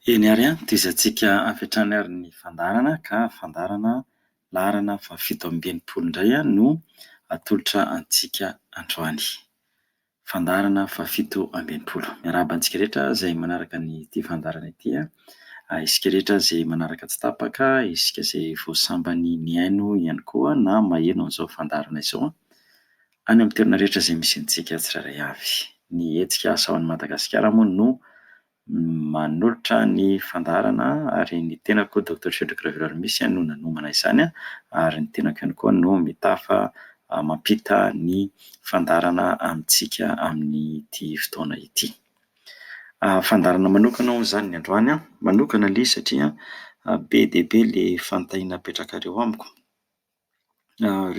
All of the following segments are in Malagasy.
Eny ary dia izantsika avetrany ary ny fandarana ka fandarana laharana fa 7 indray no atolotra antsika androany. Fandarana fa 7. Miarahaba antsika rehetra izay manaraka ny ity fandarana ity, isika rehetra izay manaraka tsy tapaka, isika izay voasambany ny aino ihany koa na maheno an'izao fandarana izao, any amin'ny toerana rehetra izay misy antsika tsirairay avy. Ny Hetsika Asa ao Madagasikara moa no manolotra ny fandarana, ary ny tenako Dr. Luc Raveloharimisy no nanomana izany, ary ny tenako ihany koa no mitafa mampita ny fandarana amintsika amin'ny ity fotoana ity. Fandarana manokana hoy izany ny androany, manokana ilay satria be dia be ilay fanontaniana apetraka ireo amiko.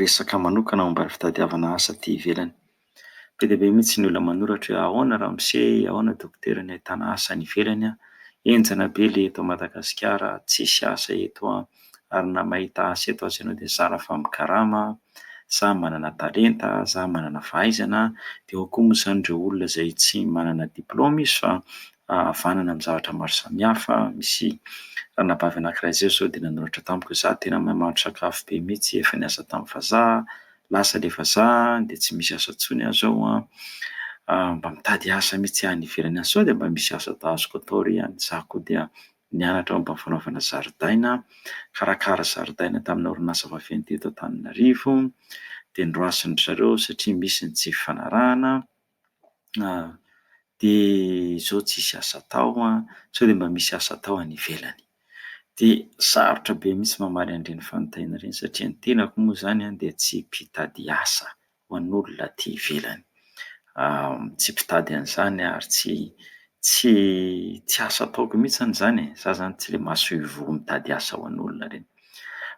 Resaka manokana momba ny fitadiavana asa aty ivelany. Be dia be mihitsy ny olona manoratra hoe ahoana ramose, ahoana dokotera ny ahitana asa any ivelany, enjana be ilay eto Madagasikara, tsisy asa eto, ary na mahita asa eto aza ianao dia zara fa mikarama, sa manana talenta, sa manana fahaizana. Dia ao koa moa izany ireo olona izay tsy manana diplaoma izy fa havanana amin'ny zavatra maro samihafa. Misy ranabavy anankiray izay izao dia nanoratra tamiko hoe izaho tena mahay mahandro sakafo be mihitsy, efa niasa tamin'ny vazaha, lasa ilay vazaha dia tsy misy asa intsony aho izao, mba mitady asa mihitsy any ivelany any, sao dia mba misy asa azoko atao ry any. Izaho koa dia nianatra momba ny fanaovana zaridaina, karakara zaridaina tamina orinasa vaventy eto Antananarivo, dia noroasin-dry zareo satria misy ny tsy fifanarahana, dia izao tsisy asa atao, sao dia mba misy asa atao any ivelany. Dia sarotra be mihitsy mamaly an'ireny fanontaniana ireny, satria ny tenako moa izany dia tsy mpitady asa ho an'olona aty ivelany. Tsy mpitady an'izany ary tsy asa ataoko mihitsy izany. Izaho izany tsy ilay mahaso ivoho mitady asa ho an'olona ireny.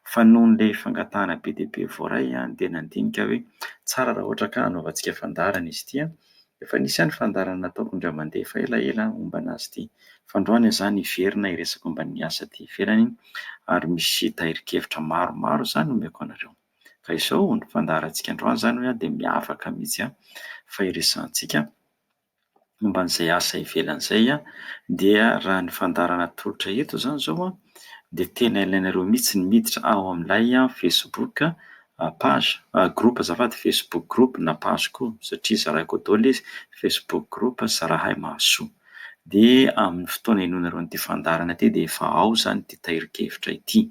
Fa noho ilay fangatahana be dia be voaray dia nandinika hoe tsara raha ohatra ka hanaovantsika fandarana izy ity. Efa nisy ihany fandarana nataoko indray mandeha fa elaela momba anazy ity. Fa androany izany hiverina hiresaka momba ny asa aty ivelany, ary misy tahirin-kevitra maromaro izany omeko anareo. Ka izao ny fandaharantsika androany izany hoe dia miavaka mihitsy, fa hiresahantsika momba an'izay asa ivelany izay, dia raha ny fandarana atolotra eto izany izao dia tena ilainareo mihitsy ny miditra ao amin'ilay Facebook page, groupe azafady, Facebook groupe na page koa, satria zaraiko daholo izy, Facebook groupe zarahay mahasoa. Dia amin'ny fotoana hinoanareo an'ity fandarana ity dia efa ao izany ity tahirin-kevitra ity.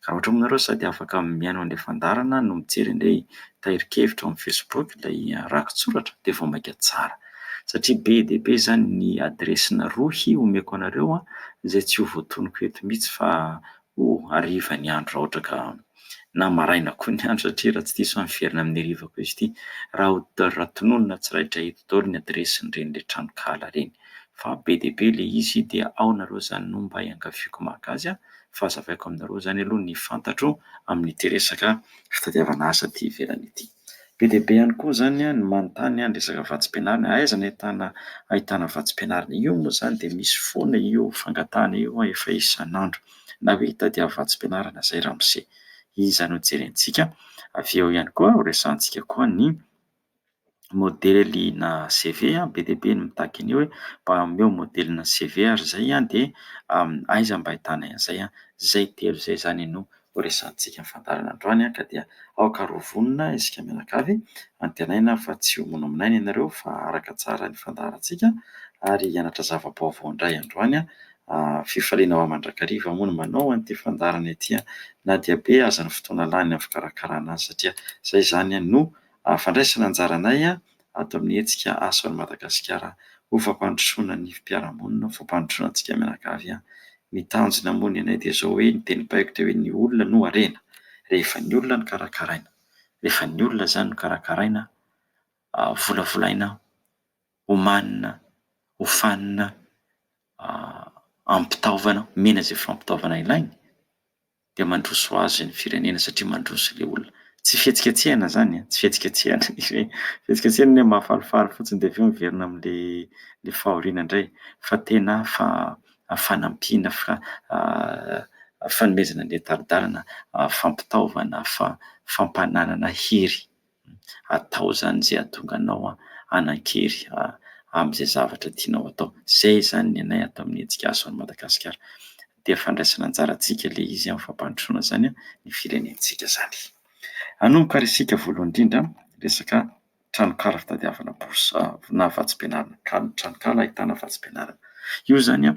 Ka ohatra moa ianareo sady afaka mihaino an'ilay fandarana no mijery an'ilay tahirin-kevitra amin'ny Facebook, ilay rakin-tsoratra, dia vao maika tsara. Satria be dia be izany ny adresina Rohy omeko anareo, izay tsy ho voatonoko eto mihitsy fa hariva ny andro raha ohatra ka na maraina koa ny andro, satria raha tsy diso miverina amin'ny hariva koa izy ity. Raha tononona tsirairay eto daholo ny adresin'ireny ilay Tranokala ireny. Fa be dia be ilay izy dia ao nareo izany no mba hiangaviako maka azy, fa hazavaiko aminareo izany aloha ny fantatro amin'ity resaka fitadiavana asa aty ivelany ity. Be dia be ihany koa izany ny manontany ny resaka vatsim-pianarana, aiza no ahitana vatsim-pianarana. Io moa izany dia misy foana io fangatahana io efa isan'andro, na hoe hitadiava vatsim-pianarana izay ramose. Izany ho jerentsika. Avy eo ihany koa ho resahantsika koa ny modely na CV. Be dia be ny mitaky an'io hoe mba omeo modely na CV ary izay, dia aiza mba ahitana an'izay. Zay telo izay izany no ho resahantsika ny fandarana androany. Ka dia aoka rovonina isika mianakavy, antenaina fa tsy ho monamonay ianareo fa araka tsara ny fandaharantsika, ary hianatra zava-baovao indray androany. Fifaliana ho mandrakariva moa no manao an'ity fandarana ity, na dia be aza ny fotoana lany amin'ny fikarakarana azy, satria izay izany no fandraisana anjaranay ato amin'ny Hetsika Asa ao Madagasikara, ho fampandrosoana ny mpiara-monina, ho fampandrosoana antsika mianakavy. Ny tanjona moa ny anay dia izao hoe ny teny paiko dia hoe ny olona no harena. Rehefa ny olona no karakaraina, rehefa ny olona izany no karakaraina, volavolaina, omanina, hofanina, ampitaovana, mena izay fampitaovana ilainy, dia mandroso azy ny firenena, satria mandroso ilay olona. Tsy fihetsiketsehana izany, tsy fihetsiketsehana. Fihetsiketsehana ny mahafalifaly fotsiny dia avy eo miverina amin'ilay fahoriana indray, fa tena fanampiana, fanomezana ny entaridalana, fampitaovana, fampananana hery. Atao izany izay ahatonga anao hanan-kery, amin'izay zavatra tianao atao. Zay zany ny anay atao amin'ny Hetsika Asa ny Madagasikara. Dia fandraisana anjarantsika ilay izy amin'ny fampandrosoana zany ny firenentsika zany. Hanomboka ary isika voalohany indrindra resaka tranokala fitadiavana borsa na vatsim-pianarana. Tranokala ahitana vatsim-pianarana. Io zany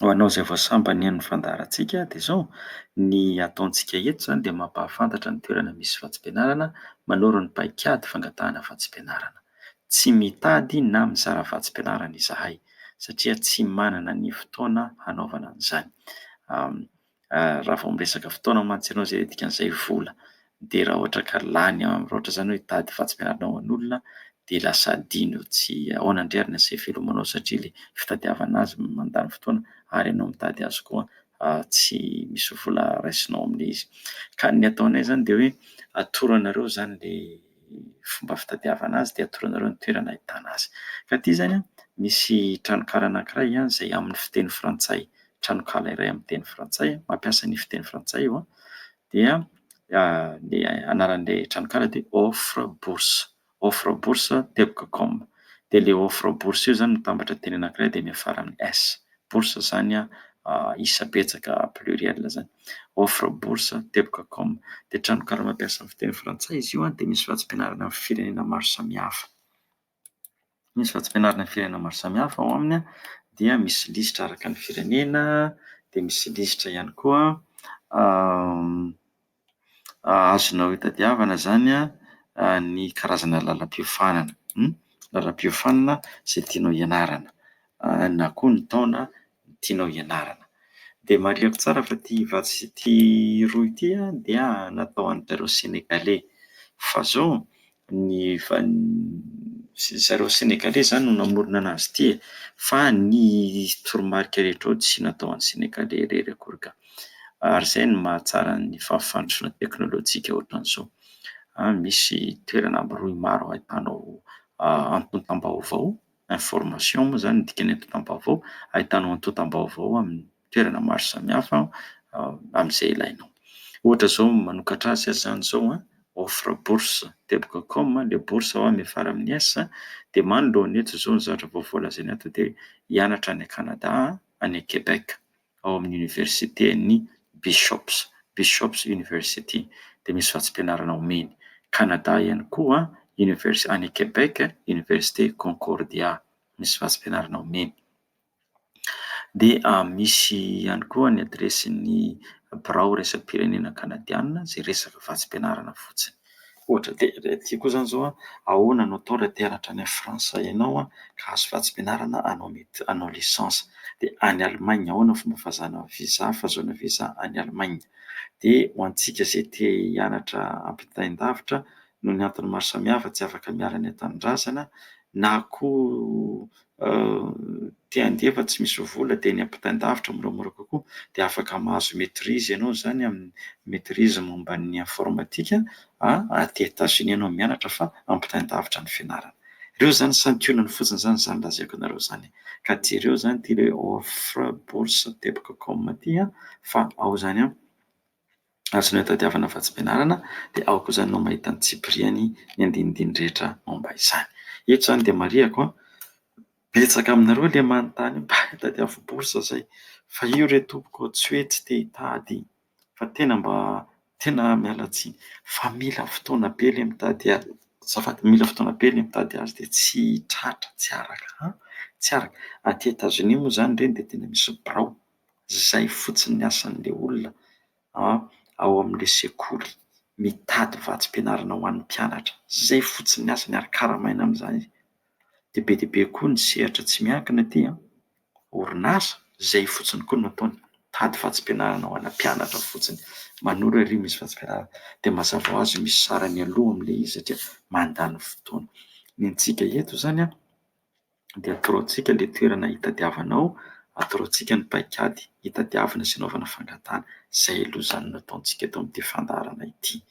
ho anao izay voasambany ny fandaharantsika dia izao ny ataontsika eto zany dia mampahafantatra ny toerana misy vatsim-pianarana, manoro ny paikady fangatahana vatsim-pianarana. Tsy mitady na mizara vatsim-pianarana izahay satria tsy manana ny fotoana hanaovana an'izany. Raha vao miresaka fotoana mantsy ianao izay dikan'izay vola, dia raha ohatra ka lany raha ohatra zany hoe hitady vatsim-pianarana ho an'olona dia lasa adino, tsy ahoana indray izay filomanao satria ilay fitadiavana azy mandany fotoana ary ianao mitady azy koa tsy misy vola raisinao amin'ilay izy. Ka ny ataonay zany dia hoe atoro anareo zany ilay fomba fitadiavana azy dia atoro anareo ny toerana ahitana azy. Ka ity zany misy tranokala anankiray izay amin'ny fiteny frantsay. Tranokala iray amin'ny teny frantsay, mampiasa ny fiteny frantsay io dia ny anaran'ilay tranokala dia offre bourse. Offre bourse tebcom. Dia ilay offre bourse io zany mitambatra teny anankiray dia miafara amin'ny S. Bourse zany isa betsaka pluriel zany. Offre bourse tebcom. Dia tranokala mampiasa ny fiteny frantsay izy io dia misy vatsim-pianarana amin'ny firenena maro samihafa. Misy vatsim-pianarana amin'ny firenena maro samihafa ao aminy dia misy lisitra araka ny firenena, dia misy lisitra ihany koa azonao hitadiavana zany ny karazana lalam-piofanana. Lalam-piofanana izay tianao ianarana na koa ny taona tianao ianarana. Dia marihako tsara fa ity rohy ity dia natao an'izareo Senegalais. Fa zao zareo Senegalais zany no namorona anazy ity, fa ny toromarika rehetra ao tsy natao an'ny Senegalais irery akory ka. Ary izay no mahatsara ny fampifandrosoana teknôlôjika ohatran'izao. Misy toerana amin'ny rohy maro ahitanao antontam-baovao, information moa zany ny dikany antontam-baovao, ahitanao antontam-baovao amin'ny toerana maro samihafa amin'izay ilainao. Ohatra zao manokatra azy zany zao offre bourse tebcom, ilay bourse ao miafara amin'ny S, dia manoloana eto zao ny zavatra vao voalazaina eto dia hianatra any Canada, any Quebec ao amin'ny université ny Bishops University. Dia misy vatsim-pianarana omeny. Canada ihany koa any Quebec Université Concordia, misy vatsim-pianarana omeny. Dia misy ihany koa ny adresin'ny birao raisam-pirenena kanadiana izay resaka vatsim-pianarana fotsiny. Ohatra dia ity koa zany zao ahoana no atao raha te hianatra any Frantsa ianao ka hazo vatsim-pianarana hanao lisansa. Dia any Allemagne ahoana fomba fahazoana visa any Allemagne. Dia ho antsika izay te hianatra ampitain-davitra noho ny antony maro samihafa tsy afaka miala any an-tanindrazana na koa te handefa tsy misy vola dia ny ampitain-davitra moramora kokoa dia afaka mahazo maîtrise ianao zany amin'ny maîtrise momba ny informatika aty États-Unis ianao mianatra fa ampitain-davitra ny fianarana. Ireo zany santionany fotsiny zany lazaiko anareo zany. Ka jereo zany ity ilay offre bourse tebcom ity fa ao zany azonao hitadiavana vatsim-pianarana dia ao koa zany no mahita ny tsipiriany ny andinidiny rehetra momba izany. Eto zany dia marihako betsaka aminareo ilay manontany mba hitadiavo borsa zay, fa io re tompoko tsy hoe tsy te hitady, fa tena miala tsiny, fa mila fotoana be ilay mitady azy. Azafady, mila fotoana be ilay mitady azy dia tsy tratra, tsy araka. Aty États-Unis moa zany ireny dia tena misy birao izay fotsiny ny asan'ilay olona ao amin'ilay sekoly mitady vatsim-pianarana ho an'ny mpianatra. Zay fotsiny ny asany ary karamaina amin'izany. Dia be dia be koa ny sehatra tsy miankina aty orinasa zay fotsiny koa no ataony, tady vatsim-pianarana ho an'ny mpianatra fotsiny. Manoro ery misy vatsim-pianarana dia mazava ho azy misy sarany aloha amin'ilay izy satria mandany fotoana. Ny antsika eto zany dia atoroantsika ilay toerana hitadiavanao, atoroantsika ny paikady hitadiavana sy hanaovana fangatahana. Zay aloha zany no ataontsika eto amin'ity fandaharana ity.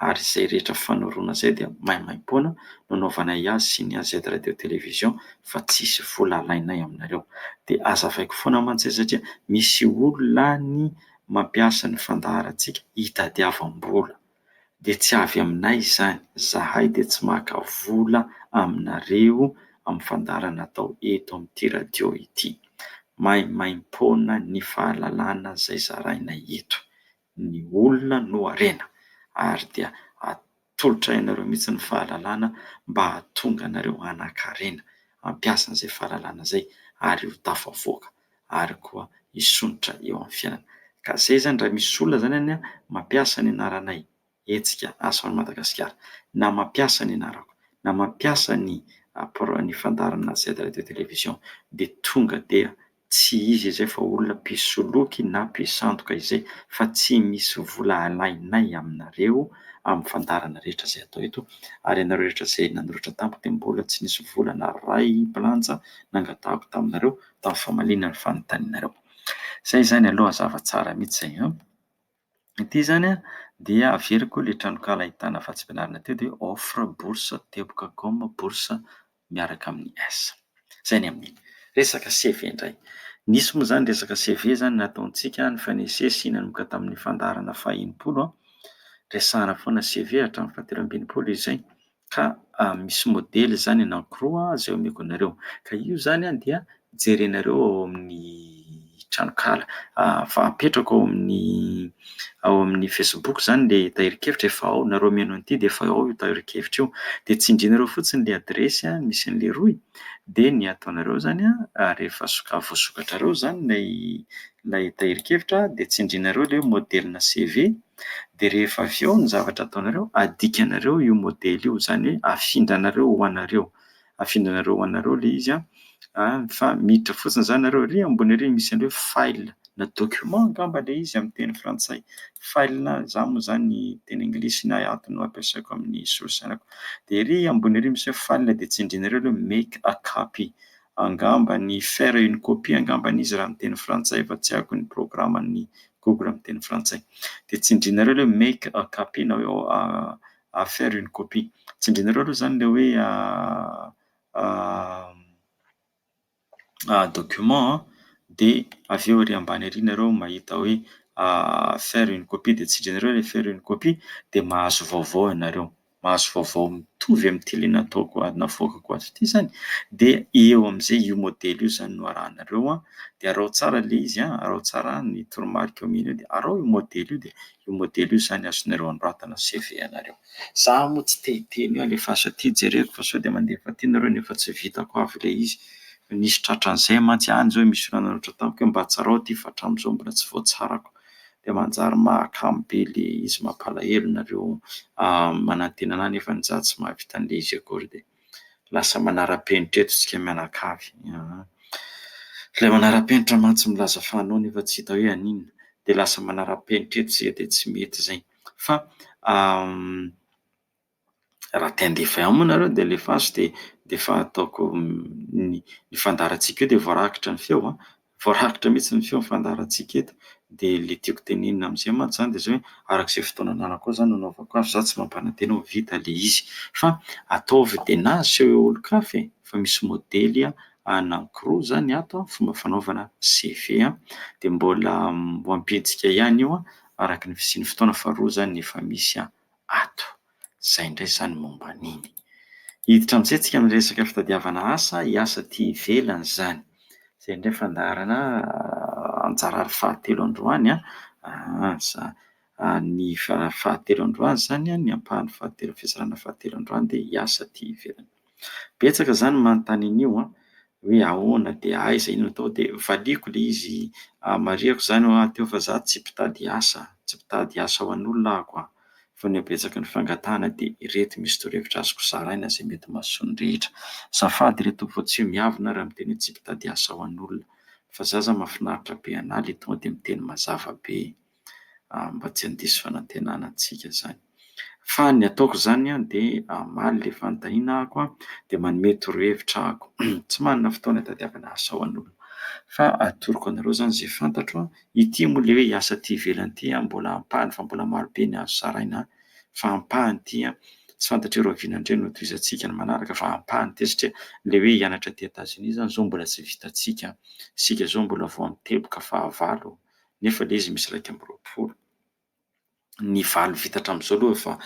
Ary izay rehetra fanoroana izay dia maimaim-poana no anaovanay azy sy ny AZ radio televizion fa tsisy vola alainay aminareo. Dia azavaiko foana mantsy satria misy olona ny mampiasa ny fandaharantsika hitadiavam-bola. Dia tsy avy aminay izany. Zahay dia tsy maka vola aminareo amin'ny fandarana atao eto amin'ity radio ity. Maimaimpona ny fahalalana izay zaraina eto. Ny olona no harena ary dia atolotra ianareo mihitsy ny fahalalana mba hahatonga anareo hanan-karena hampiasa an'izay fahalalana izay ary ho tafavoaka ary koa hisonitra eo amin'ny fiainana. Ka izay zany raha misy olona zany any mampiasa ny anaranay Hetsika Asa Madagasikara, na mampiasa ny anarako, na mampiasa ny fandarana izay radio televizion, dia tonga dia tsy izy izay fa olona mpisoloky na mpisandoka izay, fa tsy misy vola alainay aminareo amin'ny fandarana rehetra izay atao eto. Ary ianareo rehetra izay nanoratra tamiko dia mbola tsy nisy vola na ray bilanja nangatahako taminareo tamin'ny famalinana ny fanontanianareo. Izay zany aloha hazava tsara mihitsy izay. Ity zany dia averiko ilay Tranokala ahitana vatsim-pianarana teo dia offre bourse teboka comme bourse miaraka amin'ny S. Izay ny amin'ny resaka CV indray. Nisy moa zany resaka CV zany nataontsika ny fanesesy nanomboka tamin'ny fandarana faha-enimpolo, resahana foana CV hatramin'ny fahatelo amby enimpolo izay. Ka misy modely zany anankiroa izay omeko anareo. Ka io zany dia jerenareo ao amin'ny Tranokala. Fa apetrako ao amin'ny Facebook zany ilay tahirin-kevitra, efa ao nareo mihaino an'ity dia efa ao io tahirin-kevitra io. Dia tsindrianareo fotsiny ilay adresy misy an'ilay Rohy, dia ny ataonareo zany rehefa voasokatrareo zany ilay tahirin-kevitra dia tsindrianareo ilay modelina CV. Dia rehefa avy eo ny zavatra ataonareo, adikanareo io modely io, zany hoe afindranareo ho anareo. Afindranareo ho anareo ilay izy fa miditra fotsiny zany nareo ry ambony ery misy an'ireo file na document angamba ilay izy amin'ny teny frantsay. File za moa zany teny anglisy na ato no ampiasaiko amin'ny solosainako. Dia ry ambony ery misy file dia tsindrianareo ilay make a copy. Angamba ny faire une copie angamba izy raha amin'ny teny frantsay, fa tsy haiko ny programan'ny Google amin'ny teny frantsay. Dia tsindrianareo ilay make a copy na hoe à faire une copie. Tsindrianareo aloha zany ilay hoe document, dia avy eo ery ambany ery nareo mahita hoe faire une copie, dia tsindrianareo ilay faire une copie dia mahazo vaovao ianareo. Mahazo vaovao mitovy amin'ity ilay navoakako ato ity zany. Dia eo amin'izay io modely io zany no arahanareo. Dia arao tsara ilay izy, arao tsara ny toromarika eo amin'io dia arao io modely io, dia io modely io zany azonareo anoratana CV anareo. Za moa tsy te-hiteny ilay fahasaty jereko fa sao dia mandefa aty nareo nefa tsy vitako avy ilay izy. Nisy tratran'izay mantsy zao misy olona nanoratra tamiko hoe mba tsarao ity fa hatramin'izao mbola tsy voatsarako. Dia manjary mahakamo be ilay izy, mampalahelo nareo manantena anahy nefa za tsy mahavita an'ilay izy akory, dia lasa manara-penitra eto isika mianakavy. Ilay manara-penitra mantsy milaza fa anao nefa tsy hita hoe aninona, dia lasa manara-penitra eto isika dia tsy mety izay. Fa raha te handefa ihany moa nareo dia alefa azy, dia efa ataoko ny fandarantsika io dia voarakitra ny feo, voarakitra mihitsy ny feo ny fandarantsika eto. Dia ilay tiako tenenina amin'izay mantsy zany dia izay hoe arak'izay fotoana ananako ao zany no anaovako azy, za tsy mampanantena ho vita ilay izy, fa ataovy dia na aseho olon-kafa fa misy modely anankiroa zany ato fomba fanaovana CV, dia mbola ho ampitsika ihany io araky ny fisian'ny fotoana, fa roa zany efa misy ato. Izay indray zany momba an'iny. Hiditra amin'izay tsika amin'ny resaka fitadiavana asa, hiasa aty ivelany zany. Izay indray fandaharana anjarary fahatelo androany ny fahatelo androany zany ny ampahan'ny fahatelo, fizarana fahatelo androany dia hiasa aty ivelany. Betsaka zany manontany an'io hoe ahoana dia aiza inona atao, dia valiako ilay izy marihako zany teo fa za tsy mpitady asa, tsy mpitady asa ho an'olona ako fa ny habetsaka ny fangatahana dia ireto misy torohevitra azoko zaraina izay mety mahasoa ny rehetra. Azafady ry tompoko, tsy miavona raha miteny hoe tsy mpitady asa ho an'olona, fa za mahafinaritra be anahy ilay tonga dia miteny mazava be mba tsy handiso fanantenana antsika zany. Fa ny ataoko zany dia amaly ilay fanontaniana ako dia manome torohevitra ako. Tsy manana fotoana hitadiavana asa ho an'olona, fa atoroko anareo zany izay fantatro. Ity moa ilay hoe hiasa aty ivelany ity mbola ampahany, fa mbola marobe ny azo zaraina, fa ampahany ity tsy fantatro hoe Roviana indray no tohizantsika ny manaraka, fa ampahany ity satria ilay hoe hianatra aty Etazonia zany zao mbola tsy vitantsika. Isika zao mbola vao amin'ny teboka fahavalo nefa ilay izy misy 1 amby 20. ny valo vita hatramin'izao aloha efa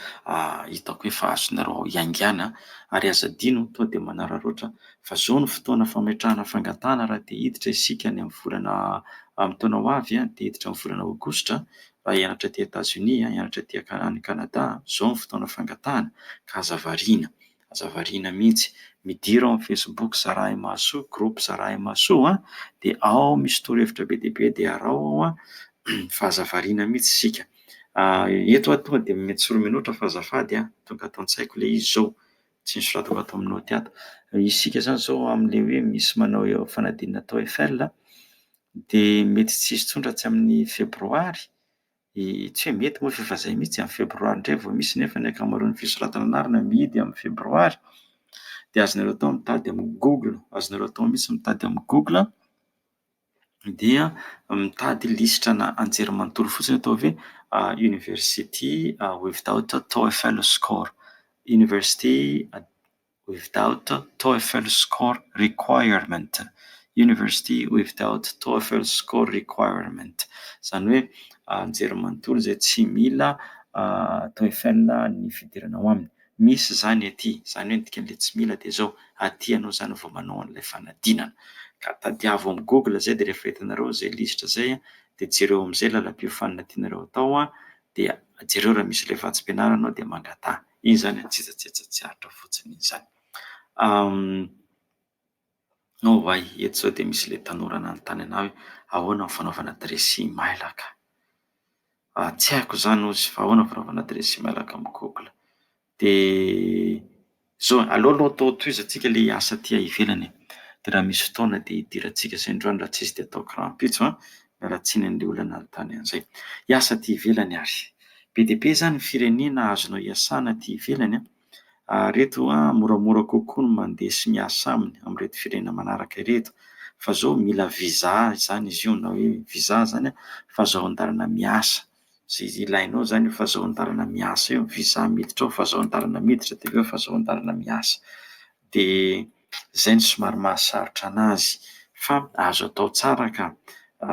hitako hoe efa azonareo iaingana, ary aza adino tonga dia manararaotra fa zao ny fotoana fametrahana fangatahana raha te hiditra isika any amin'ny volana amin'ny taona ho avy dia hiditra amin'ny volana aogositra raha hianatra aty Etazonia, hianatra aty any Kanada, zao ny fotoana fangatahana ka aza variana mihitsy. Midira ao amin'ny Facebook Zarahimaso, groupe Zarahimaso dia ao misy torohevitra be dia be dia arao ao fa aza variana mihitsy isika. Eto tonga dia mety sorominota fa azafady tonga ato an-tsaiko ilay izy zao, tsy nosoratako ato amin'ny naoty ato. Isika zany zao amin'ilay hoe misy manao fanadinana tao Eiffel dia mety tsy hisy tsony raha tsy amin'ny febroary, tsy hoe mety moa fa izay mihitsy amin'ny febroary indray vao misy, nefa ny ankamaroan'ny fisoratana anarana mihidy amin'ny febroary. Dia azonareo atao mitady amin'ny Google, azonareo atao mihitsy mitady amin'ny Google dia mitady lisitrana anjerimanontolo fotsiny atao hoe University without TOEFL score, University without TOEFL score requirement, University without TOEFL score requirement. Izany hoe anjerimanontolo izay tsy mila TOEFL ny fidirana ao aminy. Misy izany aty, izany hoe dikan'ilay tsy mila dia izao, aty ianao izany vao manao an'ilay fanadinana. Ka tadiavo amin'ny Google izay dia rehefa hitanareo izay lisitra izay dia jereo amin'izay lalam-piofanana tianareo atao dia jereo raha misy ilay vatsim-pianarana ao dia mangataha. Iny izany tsy haritra fotsiny izany. Hoay, eto izao dia misy ilay tanora nanontany anahy hoe ahoana ny fanaovana dressing mailaka. Tsy haiko izany ozy fa ahoana ny fanaovana dressing mailaka amin'ny Google. Dia zao aloha tohizantsika ilay asa aty ivelany. Dia raha misy fotoana dia hidirantsika izay androany raha tsy izy dia ataoko rahampitso miala tsiny an'ilay olona nanontany an'izay. Hiasa aty ivelany ary. Be dia be izany ny firenena azonao hiasana aty ivelany. Reto moramora kokoa ny mandeha sy miasa aminy amin'ireto firenena manaraka ireto. Fa zao mila visa izany izy io, na hoe visa izany fahazoan-dalana miasa. Izay ilainao izany io fahazoan-dalana miasa io, visa miditra ao fahazoan-dalana miditra dia avy eo fahazoan-dalana miasa. Dia izay no somary mahasarotra anazy fa azo atao tsara ka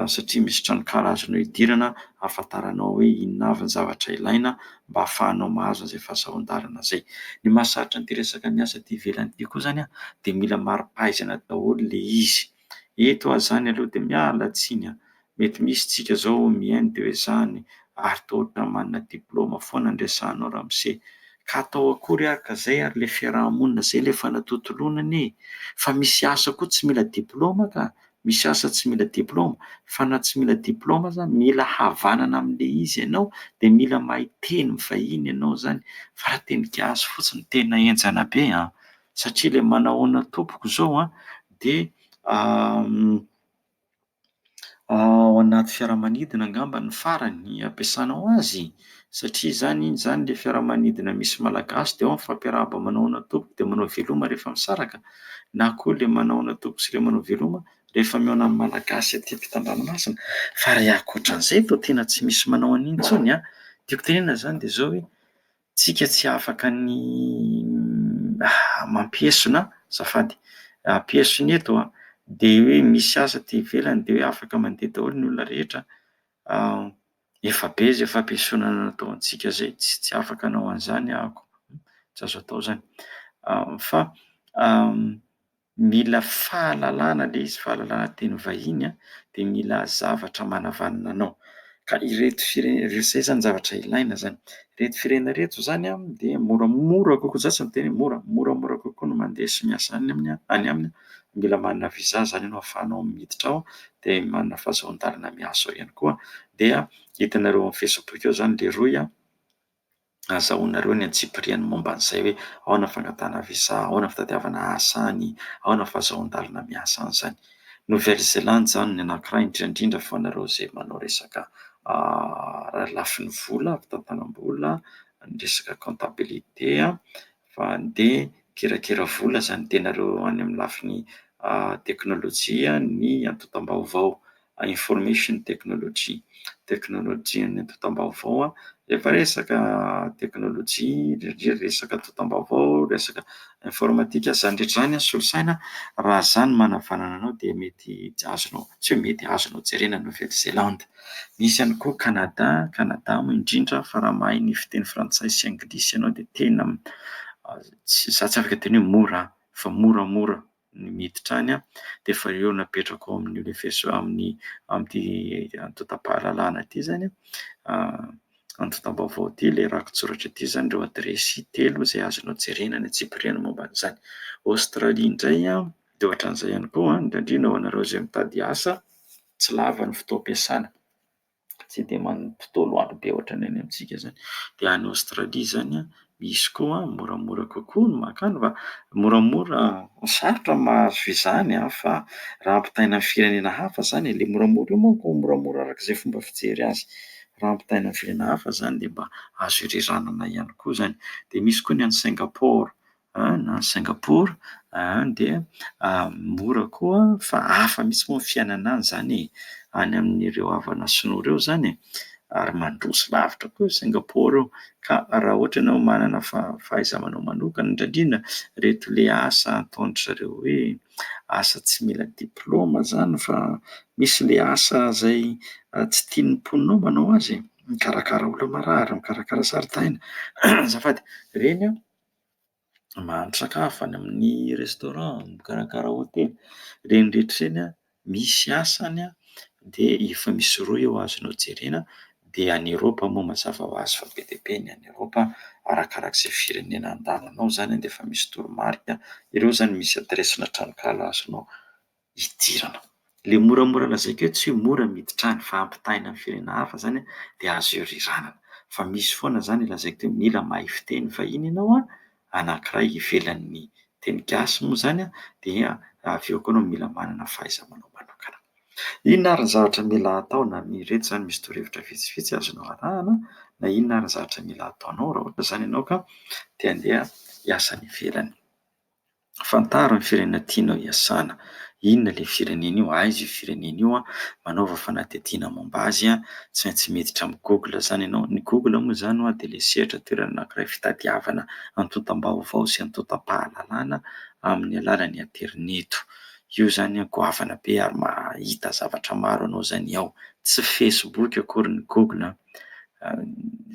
satria misy tranokala azonao idirana ahafantaranao hoe inona avy ny zavatra ilaina mba ahafahanao mahazo an'izay fahazoan-dalana izay. Ny mahasarotra an'ity resaka miasa aty ivelany ity koa izany dia mila mari-pahaizana daholo ilay izy. Eto izany aloha dia miala tsiny mety misy tsika izao mihaino dia hoe izany ary toa ohatran'ny manana diplaoma foana ny resahanao ramose. Ka atao akory ary ka izay ary ilay fiarahamonina izay ilay fanatontolonana e! Fa misy asa koa tsy mila diplaoma ka, misy asa tsy mila diplaoma, fa na tsy mila diplaoma aza mila havanana amin'ilay izy ianao dia mila mahay teny vahiny ianao izany. Fa raha teny gasy fotsiny tena henjana be satria ilay manahoana tompoko izao dia ao anaty fiaramanidina angamba ny farany ampiasanao azy, satria izany ilay fiaramanidina misy malagasy dia ao ny fampiarahaba manahoana tompoko dia manao veloma rehefa misaraka, na koa ilay manahoana tompoko sy ilay manao veloma rehefa mihaona amin'ny malagasy aty ampitan-dranomasina. Fa raha ankoatran'izay toa tena tsy misy manao an'iny intsony. Tiako tenenana izany dia izao hoe tsika tsy afaka ny mampiesona azafady, ampiesona eto dia hoe misy asa aty ivelany dia hoe afaka mandeha daholo ny olona rehetra. Efa be izay fampiesonana natao antsika izay, tsy afaka hanao an'izany ahako, tsy azo atao izany. Fa mila fahalalana ilay izy, fahalalana teny vahiny dia mila zavatra manavanana anao. Ka ireto izay izany zavatra ilaina izany. Ireto firenena ireto izany dia moramora kokoa, izaho tsy miteny hoe moramora kokoa no mandeha sy miasa any aminy. Mila manana visa izany ianao ahafahanao miditra ao dia manana fahazoan-dalana miasa ao ihany koa. Dia hitanareo amin'ny Facebook eo izany ilay Rohy azahoanareo ny antsipiriany momba an'izay hoe ahoana fangatahana visa, ahoana fitadiavana asa any, ahoana fahazoan-dalana miasa any izany. Nouvelle-Zélande izany ny anankiray indrindra fa anareo izay manao resaka lafin'ny vola, fitantanam-bola, ny resaka comptabilité fa dia kirakira vola izany tianareo any amin'ny lafin'ny teknôlôjia, ny antotam-baovao information technology, teknolojia ny antotam-baovao efa resaka teknolojia, resaka antotam-baovao, resaka informatika, zany rehetra zany solosaina raha zany manavanana anao dia mety azonao, tsy hoe mety azonao jerena Nouvelle-Zélande. Misy ihany koa Canada moa indrindra fa raha mahay ny fiteny frantsay sy anglisy ianao dia tena za tsy afaka teny hoe mora fa moramora ny miditra any dia efa eo napetraka ao amin'ny amin'ny antotam-pahalalana ity zany antotam-baovao ity ilay rakotsoratra ity zany ireo adresy telo izay azonao jerena ny atsipiriana momba an'izany. Aostralia indray dia ohatran'izay ihany koa indrindra ho anareo izay mitady asa tsy lava ny fotoam-piasana, tsy dia manam-potoa loatra be ohatra ny any amintsika zany. Dia any Aostralia zany misy koa moramora kokoa ny makany fa moramora sarotra ny mahazo izany fa raha ampitaina amin'ny firenena hafa zany ilay moramora io manko moramora arak'izay fomba fijery azy. Raha ampitaina amin'ny firenena hafa zany dia mba azo ireranana ihany koa zany. Dia misy koa ny any Singapour, na Singapour dia mora koa fa hafa mihitsy moa ny fiainana any zany any amin'ireo havana sinoa ireo zany ary mandroso lavitra koa Singapour io. Ka raha ohatra ianao manana fahaiza-manao manokana indrindra reto ilay asa ataon'ny zareo hoe asa tsy mila diplôma zany fa misy ilay asa izay tsy tian'ny mponina manao azy, mikarakara olona marary, mikarakara zaridaina azafady, ireny mahandro sakafo any amin'ny restaurant, mikarakara hotely, ireny rehetra ireny misy asany dia efa misy roa eo azonao jerena. Dia any Eropa moa mazava ho azy fa be dia be ny any Eropa arakarak'izay firenena andehananao zany dia efa misy toromarika, ireo zany misy adresina Tranokala azonao idirana. Ilay moramora lazaiko eto tsy hoe mora miditra any fa ampitaina amin'ny firenena hafa zany dia azo ireranana. Fa misy foana zany lazaiko hoe mila mahay fiteny vahiny ianao anankiray ivelan'ny teny gasy moa zany dia avy eo koa ianao mila manana fahaiza-manao manokana. Inona ary ny zavatra mila atao na ireto zany misy torohevitra vitsivitsy azonao arahana na inona ary ny zavatra mila ataonao raha ohatra zany ianao ka te handeha hiasa any ivelany. Fantaro ny firenena tianao hiasana, inona ilay firenena io, aiza io firenena io, manaova fanadihadiana momba azy tsy maintsy miditra amin'ny Google zany ianao. Ny Google moa zany dia ilay sehatra toerana anankiray fitadiavana antotam-baovao sy antotam-pahalalana amin'ny alalan'ny aterineto. Io zany goavana be ary mahita zavatra maro anao zany ao, tsy Facebook akory ny Google.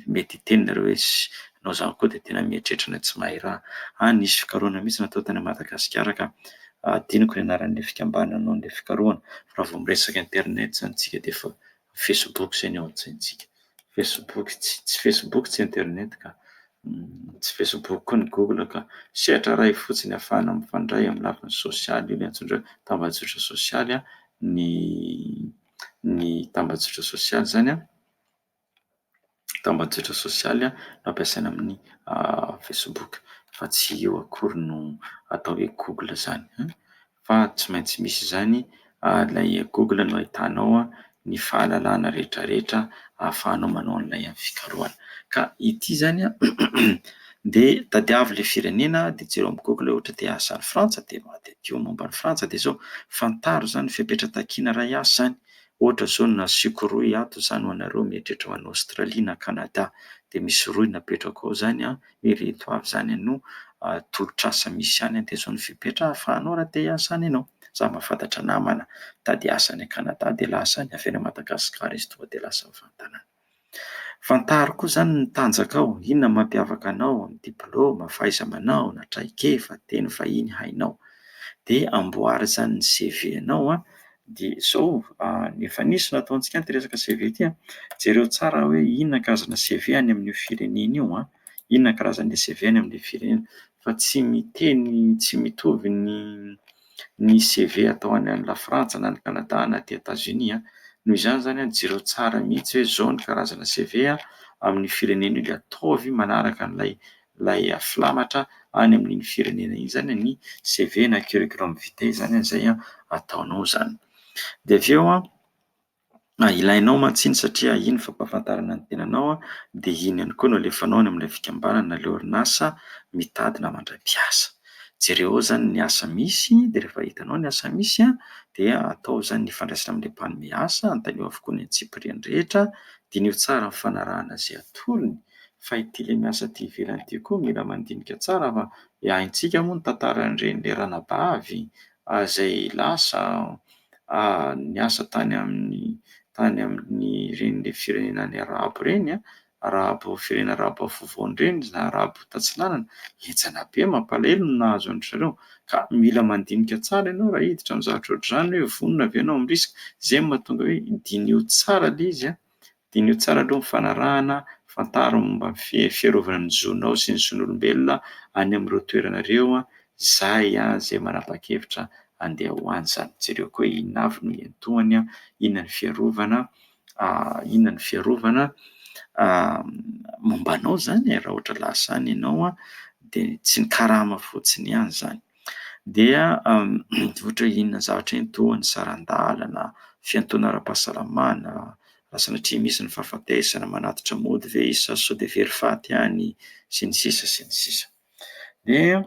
Mety hiteninareo hoe ianao zany koa dia tena mieritreritra tsy mahay raha. Nisy fikarohana mihitsy natao tany Madagasikara ka adinoko ny anaran'ilay fikambanana an'ilay fikarohana. Raha vao miresaka internet zany isika dia efa Facebook izay ny ao an-tsaintsika. Facebook tsy Facebook tsy internet ka tsy Facebook koa ny Google ka sehatra iray fotsiny ahafahana mifandray amin'ny lafiny sosialy, ilay antsoina hoe tambazotra sosialy. Ny tambazotra sosialy zany tambazotra sosialy no ampiasaina amin'ny Facebook fa tsy io akory no atao hoe Google zany. Fa tsy maintsy misy zany ilay Google no ahitanao ny fahalalana rehetrarehetra ahafahanao manao an'ilay amin'ny fikarohana. Ka ity zany dia tadiavo ilay firenena dia jereo amin'ny Google ohatra te hiasa any Frantsa dia taddio momba ny Frantsa dia izao fantaro zany fipetra-takiana raha hiasa any. Ohatra zao nasiako Rohy ato zany ho anareo mieritreritra ho any Aostralia na Canada dia misy Rohy napetraka ao zany hoe ireto avy zany no tolotr'asa misy any dia izao ny fipetra ahafahanao raha te hiasa any ianao. Za mahafantatra namana tady asa any Canada dia lasa any avy any Madagasikara izy tonga dia lasa mifantanana. Fantaro koa zany ny tanjaka ao, inona mampiavaka anao, ny diplôma, fahaiza-manao, na traikefa, teny vahiny hainao. Dia amboary zany ny CV anao dia izao efa nisy nataontsika ity resaka CV ity jereo tsara hoe inona karazana CV any amin'io firenena io, inona karazana CV any amin'ilay firenena fa tsy miteny, tsy mitovy ny CV atao any la Frantsa na ny Canada na ty États-Unis. Noho izany zany jereo tsara mihitsy hoe izao ny karazana CV amin'ny firenena io dia ataovy manaraka an'ilay filamatra any amin'iny firenena iny zany ny CV na curriculum vitae zany izay ataonao zany. Dia avy eo ilainao mantsiny satria iny fampahafantarana ny tenanao dia iny ihany koa no alefanao any amin'ilay fikambanana na ilay orinasa mitady namandram-piasa. jereo zany ny asa misy, de rehefa hitanao ny asa misy dia atao zany ny fandraisana amin'ilay mpanome asa, antanio avokoa ny antsipiriany rehetra, dinio tsara ny fanarahana izay atolony. Fa ity le miasa aty ivelany ity koa mila mandinika tsara fa haintsika moa ny tantaran'ireny le ranabavy izay lasa niasa tany amin'ny reny le firenenany arabo reny, arabo firenena arabo afovoany reny na arabo tatsinanana, hetsana be mampalahelo no nahazo an-dry zareo. Ka mila mandinika tsara ianao raha hiditra amin'ny zavatra ohatr'izany hoe vonona avy ianao amin'ny risika. Izay no mahatonga hoe dinio tsara le izy dinio tsara aloha ny fanarahana, fantaro momba ny fiarovana ny zonao sy ny zon'olombelona any amin'ireo toerana ireo, izay manapa-kevitra andeha ho any zany. Jereo koa inona avy no iantohany, inona ny fiarovana momba anao zany raha ohatra lasa any ianao dia tsy ny karama fotsiny ihany zany. Dia ohatra inona zavatra iantohany, saran-dalana, fiantoana ara-pahasalamana, sanatria misy ny fahafatesana manatitra mody ve izy sa sao dia very faty ihany, sy ny sisa sy ny sisa. Dia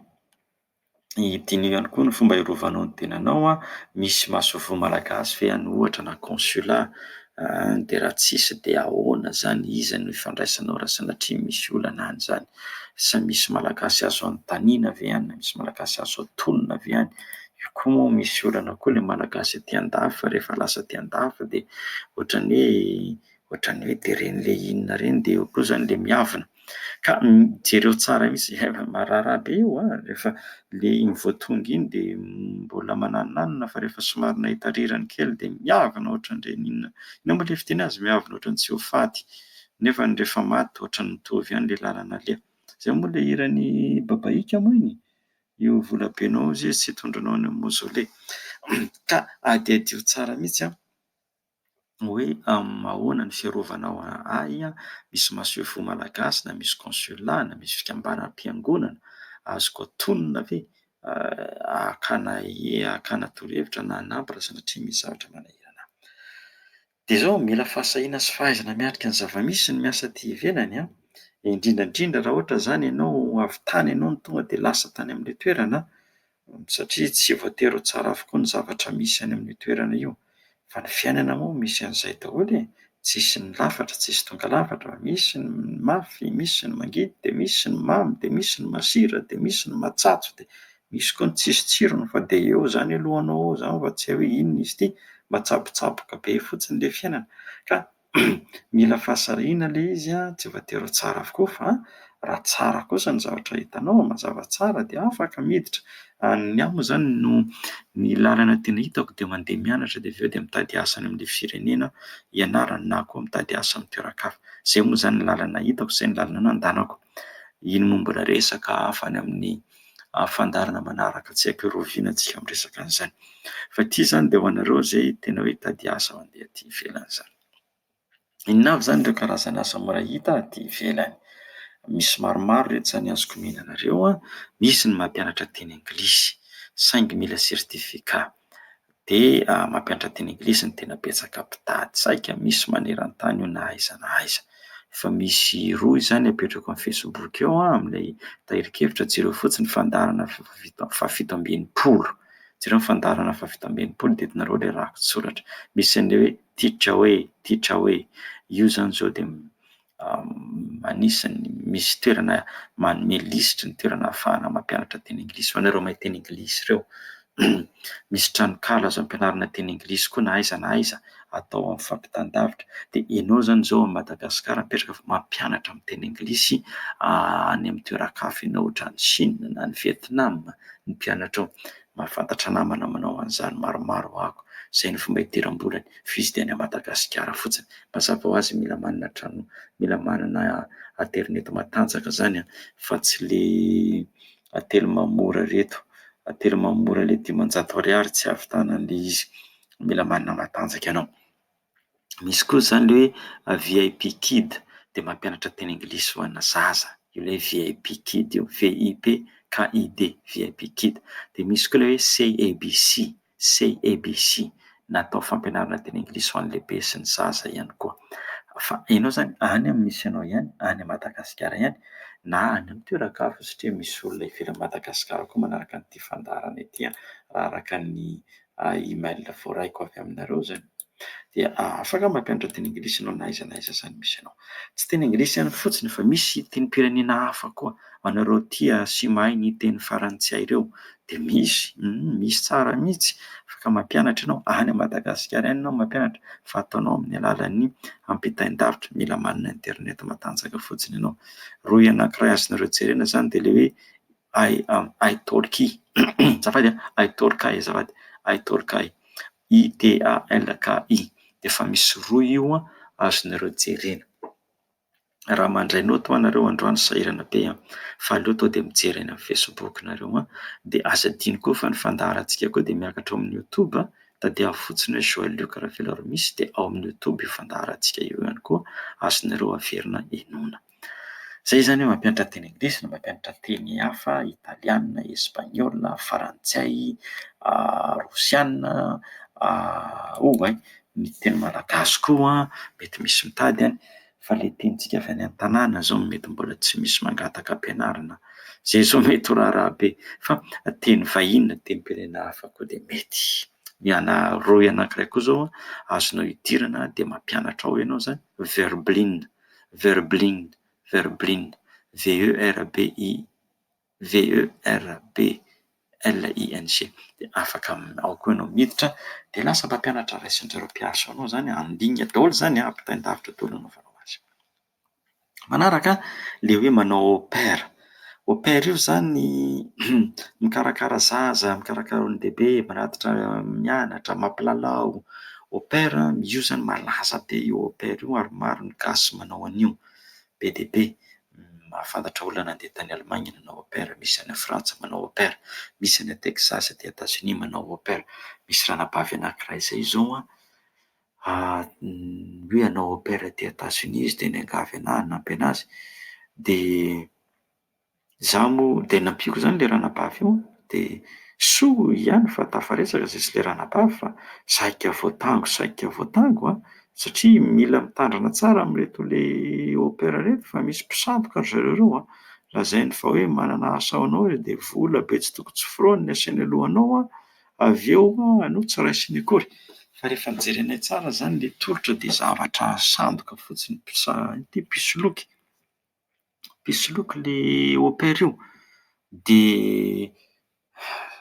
dinio ihany koa ny fomba iarovanao ny tenanao, misy masovo malagasy ve any ohatra na consulat, dia raha tsisy dia ahoana zany, iza no ifandraisanao raha sanatria misy olana any zany, sa misy malagasy azo anontaniana ve any, na misy malagasy azo atolona ve any. Io koa moa misy olana koa le malagasy aty an-dafy fa rehefa lasa aty an-dafy dia ohatran'ny hoe dia reny le inona reny dia eo koa zany le miavina. Ka jereo tsara mihitsy, maraharaha be io rehefa le iny vao tonga iny dia mbola mananonanona, fa rehefa somary nahita rirany kely dia miavina ohatran'ireny inona moa le fiteny azy, miavina ohatran'ny tsy ho faty, nefa rehefa maty ohatran'ny mitovy ihany le lalana le. Izay moa le hiran'ny babaika moa iny, io volabenao izy tsy hitondranao any amin'ny maozolea. Ka adiadio tsara mihitsy hoe ahoana ny fiarovanao ahy, misy maseho malagasy na misy consulat na misy fikambanam-piangonana azoko atonona ve, akana torohevitra na hanampy raha sanatria misy zavatra manahirana. Dia izao mila fahasahiana sy fahaizana miarika ny zava-misy ny miasa aty ivelany, indrindrandrindra raha ohatra zany ianao avy tany ianao no tonga dia lasa tany amin'ilay toerana, satria tsy voatery ho tsara avokoa ny zavatra misy any amin'ny toerana io. Fa ny fiainana moa misy an'izay daholo tsisy ny lafatra, tsisy tonga lafatra, misy ny mafy, misy ny mangidy, dia misy ny mamy, dia misy ny masira, dia misy ny matsatso, dia misy koa ny tsisy tsirony, fa dia eo zany alohanao ao zany fa tsy hay hoe inona izy ity, matsabotsaboka be fotsiny le fiainana. Ka mila fahasariana le izy, tsy voatery ho tsara avokoa fa raha tsara kosa ny zavatra hitanao, mazava tsara dia afaka miditra. Ny ahy moa zany no ny lalana tena hitako dia mandeha mianatra dia avy eo dia mitady asa any amin'ilay firenena ianarana na koa mitady asa amin'ny toeran-kafa. Izay moa zany ny lalana hitako, izay ny lalana nandanako. Iny moa mbola resaka hafa any amin'ny fandaharana manaraka, tsy haiko hoe roviana antsika miresaka an'izany. Fa ity zany dia ho anareo izay tena hoe hitady asa mandeha aty ivelany zany. Inona avy zany ireo karazana asa mora hita aty ivelany? Misy maromaro reto zany azoko omena anareo. Misy ny mampianatra teny anglisy, saingy mila sertifika. Dia mampianatra teny anglisy ny tena betsaka mpitady, saika misy maneran-tany io na aiza na aiza. Fa misy Rohy zany apetrako amin'ny Facebook eo amin'ilay tahirin-kevitra, jereo fotsiny fandaharana fahafito ambinipolo. Jereo ny fandaharana fahafito ambinipolo dia hitanareo ilay rakontsoratra. Misy an'ilay hoe teacher way. Io zany zao dia anisany misy toerana manome lisitry ny toerana ahafahana mampianatra teny anglisy ho anareo mahay teny anglisy ireo. Misy Tranokala azo ampianarana teny anglisy koa na aiza atao amin'ny fampitandavitra. Dia ianao zany zao a Madagasikara mipetraka mampianatra amin'ny teny anglisy any amin'ny toeran-kafa ianao ohatra ny Chine na ny Vietnam ny mpianatra ao. Mahafantatra namana manao an'izany maromaro ako. Izay ny fomba hidiram-bolany, f'izy dia any Madagasikara fotsiny. Mazava ho azy mila manana trano, mila manana aterineto matanjaka zany fa tsy le ately mamora reto. Ately mamora le 500 ariary tsy ahavitana an'ilay izy. Mila manana matanjaka ianao. Misy koa zany le hoe VIP kid, dia mampianatra teny anglisy ho anà zaza. Io le VIP kid io, VIPKID, VIP kid. Dia misy koa le hoe CABC, natao fampianarana teny anglisy ho an'ny lehibe sy ny zaza ihany koa. Fa ianao zany any amin'ny misy anao ihany, any Madagasikara ihany, na any amin'ny toeran-kafa satria misy olona ivelany Madagasikara koa manaraka an'ity fandaharana ity, raha araka ny email voaraiko avy aminareo zany. Dia afaka mampianatra teny anglisy ianao na aiza zany misy anao. Tsy teny anglisy ihany fotsiny fa misy tenim-pirenena hafa koa. Anareo tia sy mahay ny teny farantsay ireo dia misy tsara mihitsy. Afaka mampianatra ianao any Madagasikara ihany ianao mampianatra, fa ataonao amin'ny alalan'ny ampitain-davitra. Mila manana internet matanjaka fotsiny ianao. Rohy anankiray azonareo jerena zany dia ilay hoe italki azafady italki azafady italki ITALKI. Dia efa misy roy io azonareo jerena. Raha mandray noto anareo androany sahirana be fa aleo to dia mijery any amin'ny Facebook nareo dia aza adiny koa fa ny fandaharantsika koa dia miakatra ao amin'ny YouTube. Tadiavo fotsiny hoe Luc Raveloharimisy dia ao amin'ny YouTube io fandaharantsika io ihany koa azonareo averina enona. Zay zany hoe mampianatra teny anglisy na mampianatra teny hafa, italiana, espaniola, farantsay, rosiana, ny teny malagasy koa mety misy mitady any. Fa ilay tenintsika avy any an-tanàna zao mety mbola tsy misy mangataka ampianarana. Zay zao mety ho raharaha be. Fa teny vahiny na tenim-pirenena hafa koa dia mety. Roy anankiray koa zao azonao idirana dia mampianatra ao ianao zany verblin, verblin, verblin, VERBLING. Dia afaka ao koa ianao miditra dia lasa mampianatra raisin-jareo mpiasa anao zany en ligne daholo zany ampitain-davitra daholo anaovanao azy. Manaraka ilay hoe manao au pair. Au pair io zany mikarakara zaza, mikarakara olon-dehibe, manatitra mianatra, mampilalao. Au pair io zany malaza be io au pair io ary maro ny gasy manao an'io be dia be. Mahafantatra olona nandeha tany Alemana nanao au pair, misy any Frantsa manao au pair, misy any Texas aty Etats-Unis manao au pair. Misy ranabavy anankiray zay zao hoe hanao au pair aty Etats-Unis izy dia niangavy anahy hanampy anazy dia izaho moa dia nampiako zany ilay ranabavy io dia soa ihany fa tafaresaka zay sy ilay ranabavy fa saika voatango satria mila mitandrina tsara amin'ireto ilay au pair reto fa misy mpisamboka ry zareo ireo lazainy fa hoe manana asa ho anao izy dia vola be tsy tokony tsy forony asiany alohanao avy eo anao tsy raisiny akory. Fa rehefa nijery anay tsara zany ilay tolotra dia zavatra sandoka fotsiny pisoloky ilay au pair io dia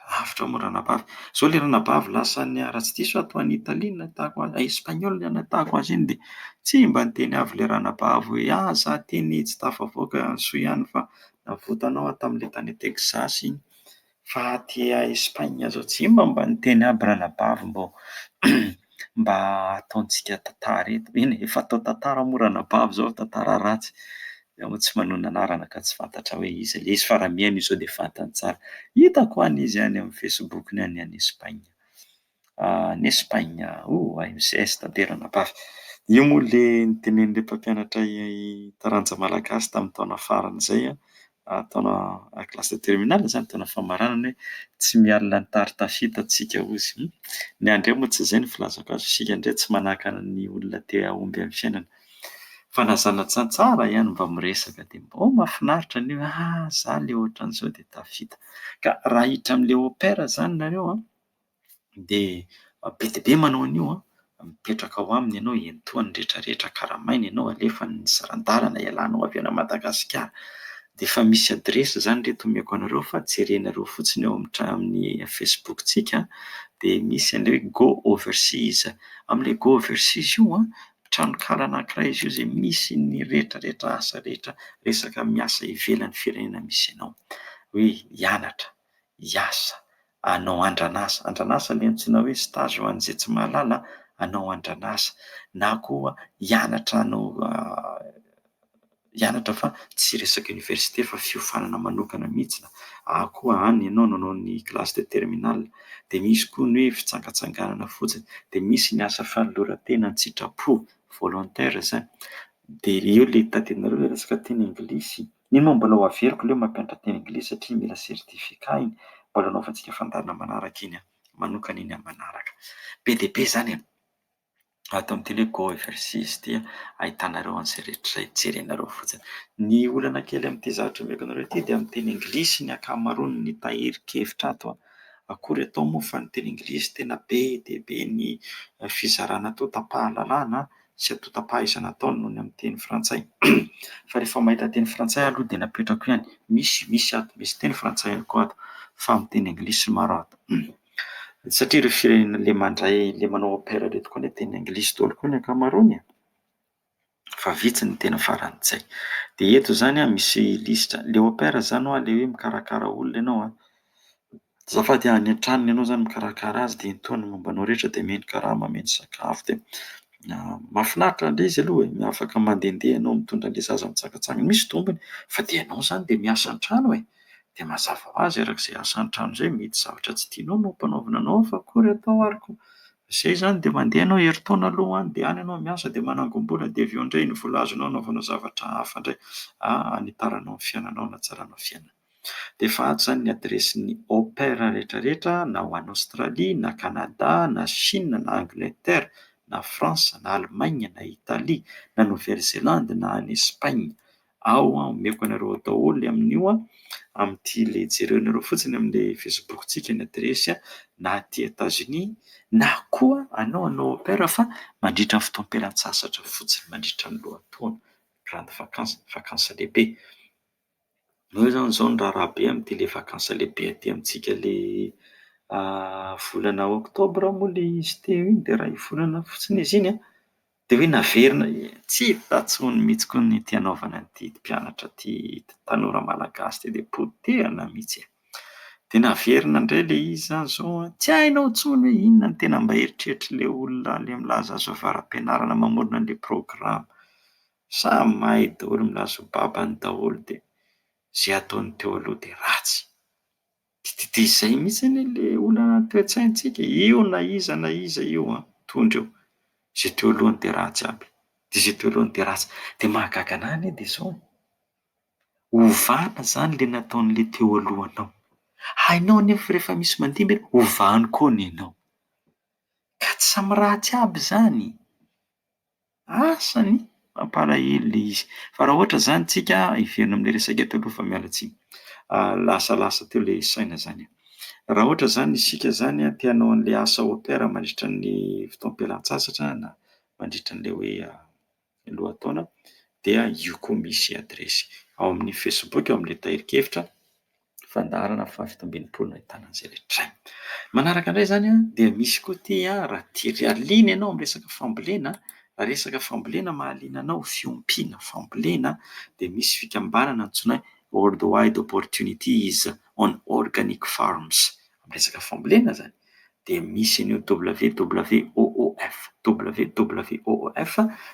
lavitra moa ranabavy. Zao ilay ranabavy lasa raha tsy diso ato any Italia no nahitako azy, espaniola no nahitako azy iny dia tsy mba niteny avy ilay ranabavy hoe izaho teny tsy tafavoaka soa ihany fa navotanao tamin'ilay tany Texas iny. Fa aty Espagne zao tsy mba niteny aby ranabavy mba ataontsika tantara eto. Eny efa atao tantara moa ranabavy zao, tantara ratsy. Izaho moa tsy maneho ny anarana ka tsy fantatra hoe iza. Ilay izy fara-miaina izy zao dia fantany tsara. Hitako any izy any amin'ny Facebook-ny any Espagne. Any Espagne, zesta be ranabavy. Io moa ilay nitenen'ilay mpampianatra taranja malagasy tamin'ny taona farany izay taona kilasy de terminale zany, taona famaranana hoe tsy mialina ny tary tafita tsika ozy. Ny andray moa tsy izay ny filazako azy, isika indray tsy manahaka ny olona te ahomby amin'ny fiainana. Fa nazanatsy ny tsara ihany mba miresaka dia mba mahafinaritra an'io izaho ilay ohatran'izao dia tafita. Ka raha hiditra amin'ilay au pair zany nareo dia be dia be manao an'io mipetraka ao aminy ianao entoany rehetrarehetra karamaina ianao alefa ny saran-dalana ialanao avy any Madagasikara. Dia efa misy adresy zany reto omeko anareo fa jerenareo fotsiny eo amin'ny Facebook-tsika dia misy an'ilay hoe go overseas. Amin'ilay go overseas io tranokala anankiray izy io izay misy ny rehetrarehetra asa rehetra resaka miasa ivelan'ny firenena misy ianao, hoe hianatra, hiasa, hanao andran'asa. Andran'asa ilay antsoina hoe stage ho an'izay tsy mahalala, hanao andran'asa na koa hianatra fa tsy resaka oniversite fa fiofanana manokana mihitsy. Koa any ianao nanao ny kilasy de terminale dia misy koa ny hoe fitsangatsanganana fotsiny dia misy ny asa fanoloran-tena ny sitrapo volontaire zany. Dia eo ilay tadiavinareo ilay resaka teny anglisy. Iny moa mbola ho averiko ilay mampianatra teny anglisy satria mila sertifika iny. Mbola hanaovantsika fandarana manaraka iny manokana iny amin'ny manaraka. Be dia be zany ato amin'ny tele go exercice ty ahitanareo an'izay rehetra izay jerenareo fotsiny. Ny olana kely amin'ity zavatra omeko anareo ity dia amin'ny teny anglisy ny ankamaroany ny tahirin-kevitra ato. Akory atao moa fa ny teny anglisy tena be dia be ny fizarana atao tapaha-lalàna sy atao tapaha-izana ataony noho ny amin'ny teny frantsay. Fa rehefa mahita teny frantsay aloha dia napetrako ihany. Misy ato, misy teny frantsay ihany koa ato, fa amin'ny teny anglisy maro ato. Satria ireo firenena le mandray, le manao opéra reto koa ny teny anglisy daholo koa ny ankamaroany, fa vitsy ny tena faran'izay. Dia eto zany misy lisitra. Le opéra zany le hoe mikarakara olona ianao. Azafady any an-tranony ianao zany mikarakara azy dia intoana ny mombanao rehetra dia mendrika raha mameno sakafo dia mahafinaritra ilay izy aloha e. Afaka mandehandeha ianao mitondra an'ilay zaza mitsangatsangana, misy tombony, fa dia ianao zany dia miasa an-trano e. Dia mazava ho azy arak'izay asa an-trano izay mety zavatra tsy tianao no ampanaovina anao, fa akory atao ariko. Izay zany dia mandeha ianao herintaona aloha any, dia any ianao miasa dia manangom-bola, dia avy eo indray ny vola azonao anaovanao zavatra hafa indray hanitaranao ny fiainanao, hanatsaranao fiainana. Dia efa ato zany ny adresin'ny opéra rehetrarehetra, na ho an'ny Aostralia, na Kanada, na Chine, na Angleterre, na Fransa, na Allemagne, na Italia, na Nouvelle-Zélande, na any Espagne. Ao omeko anareo daholo amin'io amin'ity le jerenareo fotsiny amin'ilay Facebook-tsika ny adresy, na aty États-Unis, na koa anao opéra fa mandritra ny fotoam-pialan-tsasatra fotsiny, mandritra ny lohataona, grande vacances, vakansa lehibe. Io zany izao ny raharaha be amin'ity le vakansa lehibe aty amintsika le volana oktobra moa le izy teo iny, dia raha volana fotsiny izy iny dia hoe naverina, tsy tatsony mihitsy koa ny ity hanaovana ity mpianatra ity tanora malagasy ity, dia potehana mihitsy e. Dia naverina indray ilay izy zany izao, tsy hainao intsony hoe inona ny tena mba eritreritrin'ilay olona le milaza azo avaram-pianarana mamorona an'ilay programa. Samy mahay daholo, milaza ho babany daholo, dia izay ataony teo aloha dia ratsy. Dia izay mihitsy ilay olana toe-tsaintsika, io na iza io tondra eo. Izay teo alohany dia ratsy aby. Dia izay teo alohany dia ratsy. Dia mahagaga anahy dia izao. Ovana zany ilay nataon'ilay teo alohanao. Hainao anefa rehefa misy mandimby ovany koa ny ianao. Ka tsy samy ratsy aby zany. Asany mampalahelo ilay izy. Fa raha ohatra zany tsika hiverina amin'ilay resaka eto aloha fa miala tsiny. Lasalasa teo ilay saina zany. Raha ohatra zany isika zany te hanao an'ilay asa opéra mandritra ny fotoam-pialan-tsasatra na mandritra an'ilay hoe lohataona, dia io koa misy adresy. Ao amin'ny Facebook, ao amin'ilay tahirin-kevitra, Fandaharana faha 17 ahitana an'izay rehetra izay. Manaraka indray zany dia misy koa ity raha tia liana ianao amin'ny resaka fambolena, raha resaka fambolena mahaliana anao, fiompiana, fambolena, dia misy fikambanana antsoina hoe Worldwide Opportunities on Organic Farms. Amin'ny resaka fambolena zany. Dia misy an'io WWOOF,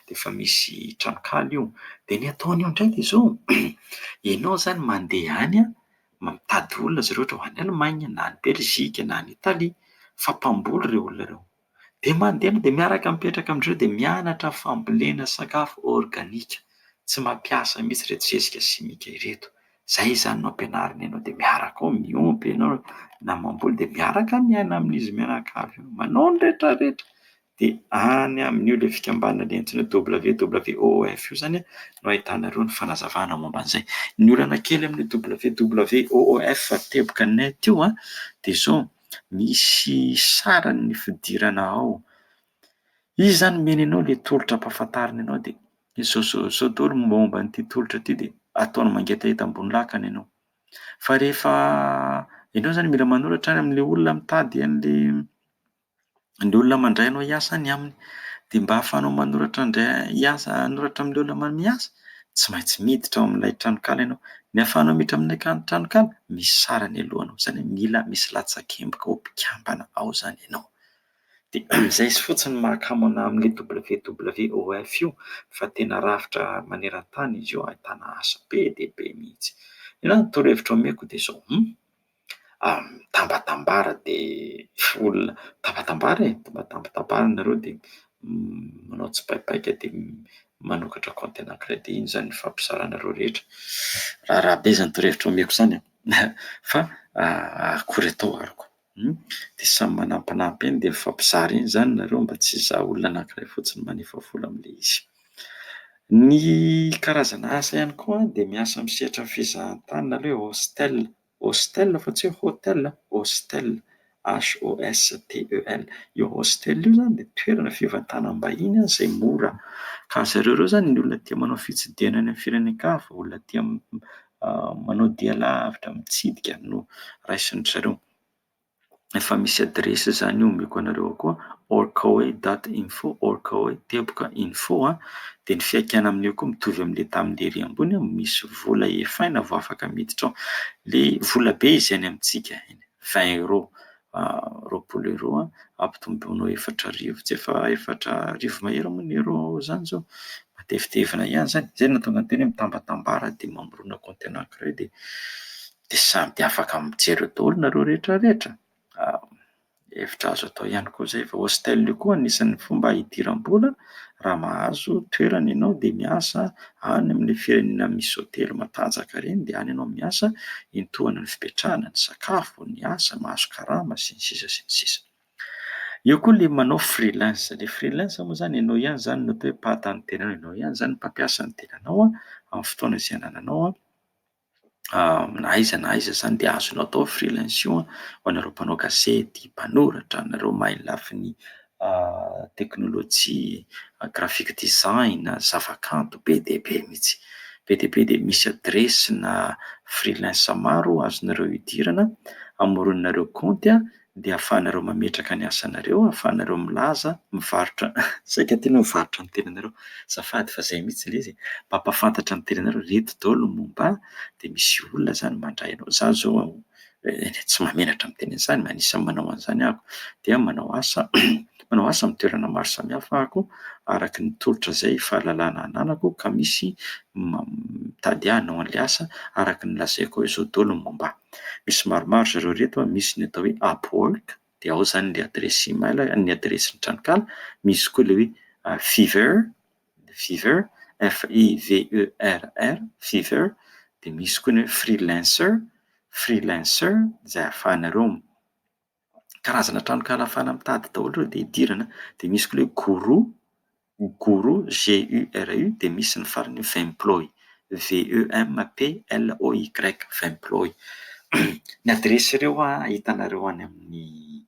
dia efa misy Tranokala io. Dia ny ataon'io indray dia izao, ianao zany mandeha any mitady olona izay rehetra ho any Allemagne, na any Belzika, na any Italia, fa mpamboly ireo olona ireo. Dia mandeha dia miaraka mipetraka amindreo dia mianatra fambolena sakafo organika. Tsy mampiasa mihitsy ireto zezika simika ireto. Izay zany no ampianarina ianao, dia miaraka ao miompy ianao na mamboly, dia miaraka miaina amin'izy mianakavy io, manao ny rehetrarehetra. Dia any amin'io ilay fikambanana ilay antsoina WWOF io zany no ahitanareo ny fanazavana momba an'izay. Ny olana kely amin'ny WWOF teboka net io dia izao, misy saran'ny fidirana ao. Izy zany mena anao ilay tolotra ampahafantarina anao, dia izao daholo momba an'ity tolotra ity, dia ataony mangetaheta ambony lakana ianao. Fa rehefa ianao zany mila manolotra any amin'ilay olona mitady an'ilay olona mandray anao hiasa any aminy. Dia mba ahafahanao manoratra hanoratra amin'ilay olona miasa, tsy maintsy miditra ao amin'ilay Tranokala ianao. Ny ahafahanao miditra amin'ilay Tranokala, misy sarany alohanao. Izany hoe mila misy latsakemboka ho mpikambana ao zany ianao. Dia izay fotsiny mahakamo anahy amin'ilay WWOF io, fa tena rafitra maneran-tany izy io, ahitana asa be dia be mihitsy. Ianao ny torohevitra omeko dia izao, tambatambara dia olona tambatambara nareo dia manao tsipaipaika dia manokatra compte anankiray, dia iny zany fampizarana ireo rehetra. Raha be zany torohevitra omeko zany fa akory atao ariko. dia samy manampinampy eny dia mifampizara eny zany nareo mba tsy hizaha olona anankiray fotsiny manefa vola amin'ilay izy. Ny karazana asa ihany koa dia miasa amin'ny sehatra fizahan-tany nareo hostel, hostel fa tsy hoe hotel, hostel HOSTEL. Io hostel io zany dia toerana fivantanam-bahiny izay mora, ka zareo ireo zany ny olona tia manao fitsidihana any amin'ny firenen-kafa, olona tia manao dia lavitra, mitsidika no raisiny zareo. Efa misy adresy zany io omeko anareo koa orkawe.info, orkawe.info dia ny fiaikana amin'io koa mitovy amin'ilay tamin'ilay ery ambony, misy vola efaina vao afaka miditra ao. Ilay vola be izy any amintsika 20 €, roapolo euro ampitombonao 4,000, tsy efa 4,000 mahery moa ny euro zany zao, matevitevina ihany zany. Zay no nahatonga ny teny hoe mitambatambara dia mamorona kaonty anankiray dia samy dia afaka mijery eo daholo nareo rehetrarehetra. Hevitra azo atao ihany koa zay fa hostel io koa anisan'ny fomba hidiram-bola raha mahazo toerana ianao dia miasa any amin'ny firenena misy hotely matanjaka ireny, dia any ianao miasa hintohana ny fipetrahana, ny sakafo, ny asa, mahazo karama sy ny sisa sy ny sisa. Eo koa ilay manao freelance. Ilay freelance moa zany ianao ihany zany no atao hoe mpahata ny tenanao, ianao ihany zany mpampiasa ny tenanao amin'ny fotoana izay anananao na aiza na aiza zany dia azonao atao freelance io ho anareo mpanao gazety, mpanoratra, nareo mahay lafiny teknôlôjia, graphic design, zavakanto be dia be mihitsy, be dia be. Dia misy adresina freelance maro azonareo idirana, amoronareo kaonty dia ahafahanareo mametraka ny asanareo, ahafahanareo milaza, mivarotra saika tena mivarotra ny tenanareo, azafady fa izay mihitsy ilay izy, mba hampafantatra ny tenanareo reto daholo ny momba dia misy olona zany mandray anao. Izaho zao tsy mahamenatra miteny an'izany, anisan'ny manao an'izany ahako, dia manao asa manao asa amin'ny toerana maro samihafa ahako araky ny tolotra izay fahalalana ananako, ka misy mitady ahy hanao an'ilay asa araky ny lazaiko hoe izao daholo ny momba. Misy maromaro zareo reto, misy ny atao hoe Upwork, dia ao zany ilay adresy email, ny adresy ny Tranokala. Misy koa ilay hoe Fiverr, Fiverr, FIVERR, Fiverr. Dia misy koa ny hoe freelancer, freelancer, izay ahafahanareo karazana Tranokala ahafahana mitady daholo ireo dia idirana. Dia misy koa ilay Guru, Guru, GURU, dia misy ny farany Vemploy, VEMPLOY, Vemploy. Ny adresy ireo hitanareo any amin'ny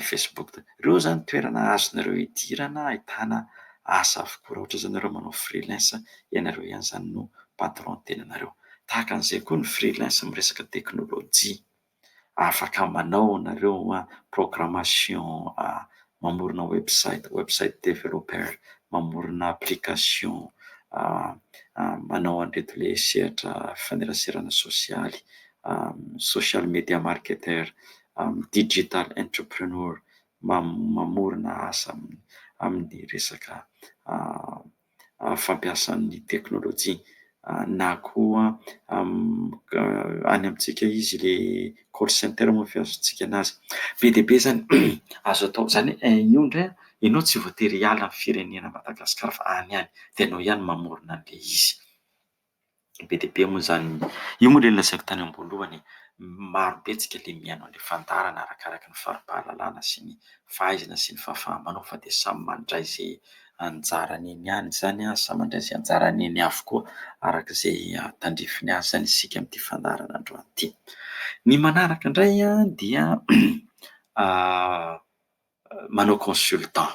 Facebook. Ireo zany toerana azonareo idirana, ahitana asa avokoa. Raha ohatra zany nareo manao freelance, ianareo ihany zany no patron tenanareo. Tahaka an'izay koa ny freelance amin'ny resaka teknôlôjia, afaka manao nareo programmation, mamorona website, website developer, mamorona application, manao an'ireto ilay sehatra faneraserana sosialy, social media marketer, digital entrepreneur, mamorona asa amin'ny resaka fampiasan'ny teknôlôjia, na koa any amintsika izy ilay call center moa fiazontsika anazy. Be dia be zany azo atao zany io indray ianao tsy voatery hiala amin'ny firenena Madagasikara fa any ihany dia ianao ihany mamorona an'ilay izy. Be dia be moa zany io, moa ilay lazaiko tany am-boalohany, maro betsika ilay mihaino an'ilay fandarana arakaraka ny fari-pahalalana sy ny fahaizana sy ny fahafahamanao, fa dia samy mandray izay anjarany eny ihany zany, samy mandray izay anjarany eny avokoa arak'izay tandrifiny azy zany isika amin'ity fandarana androany ity. Ny manaraka indray dia manao consultant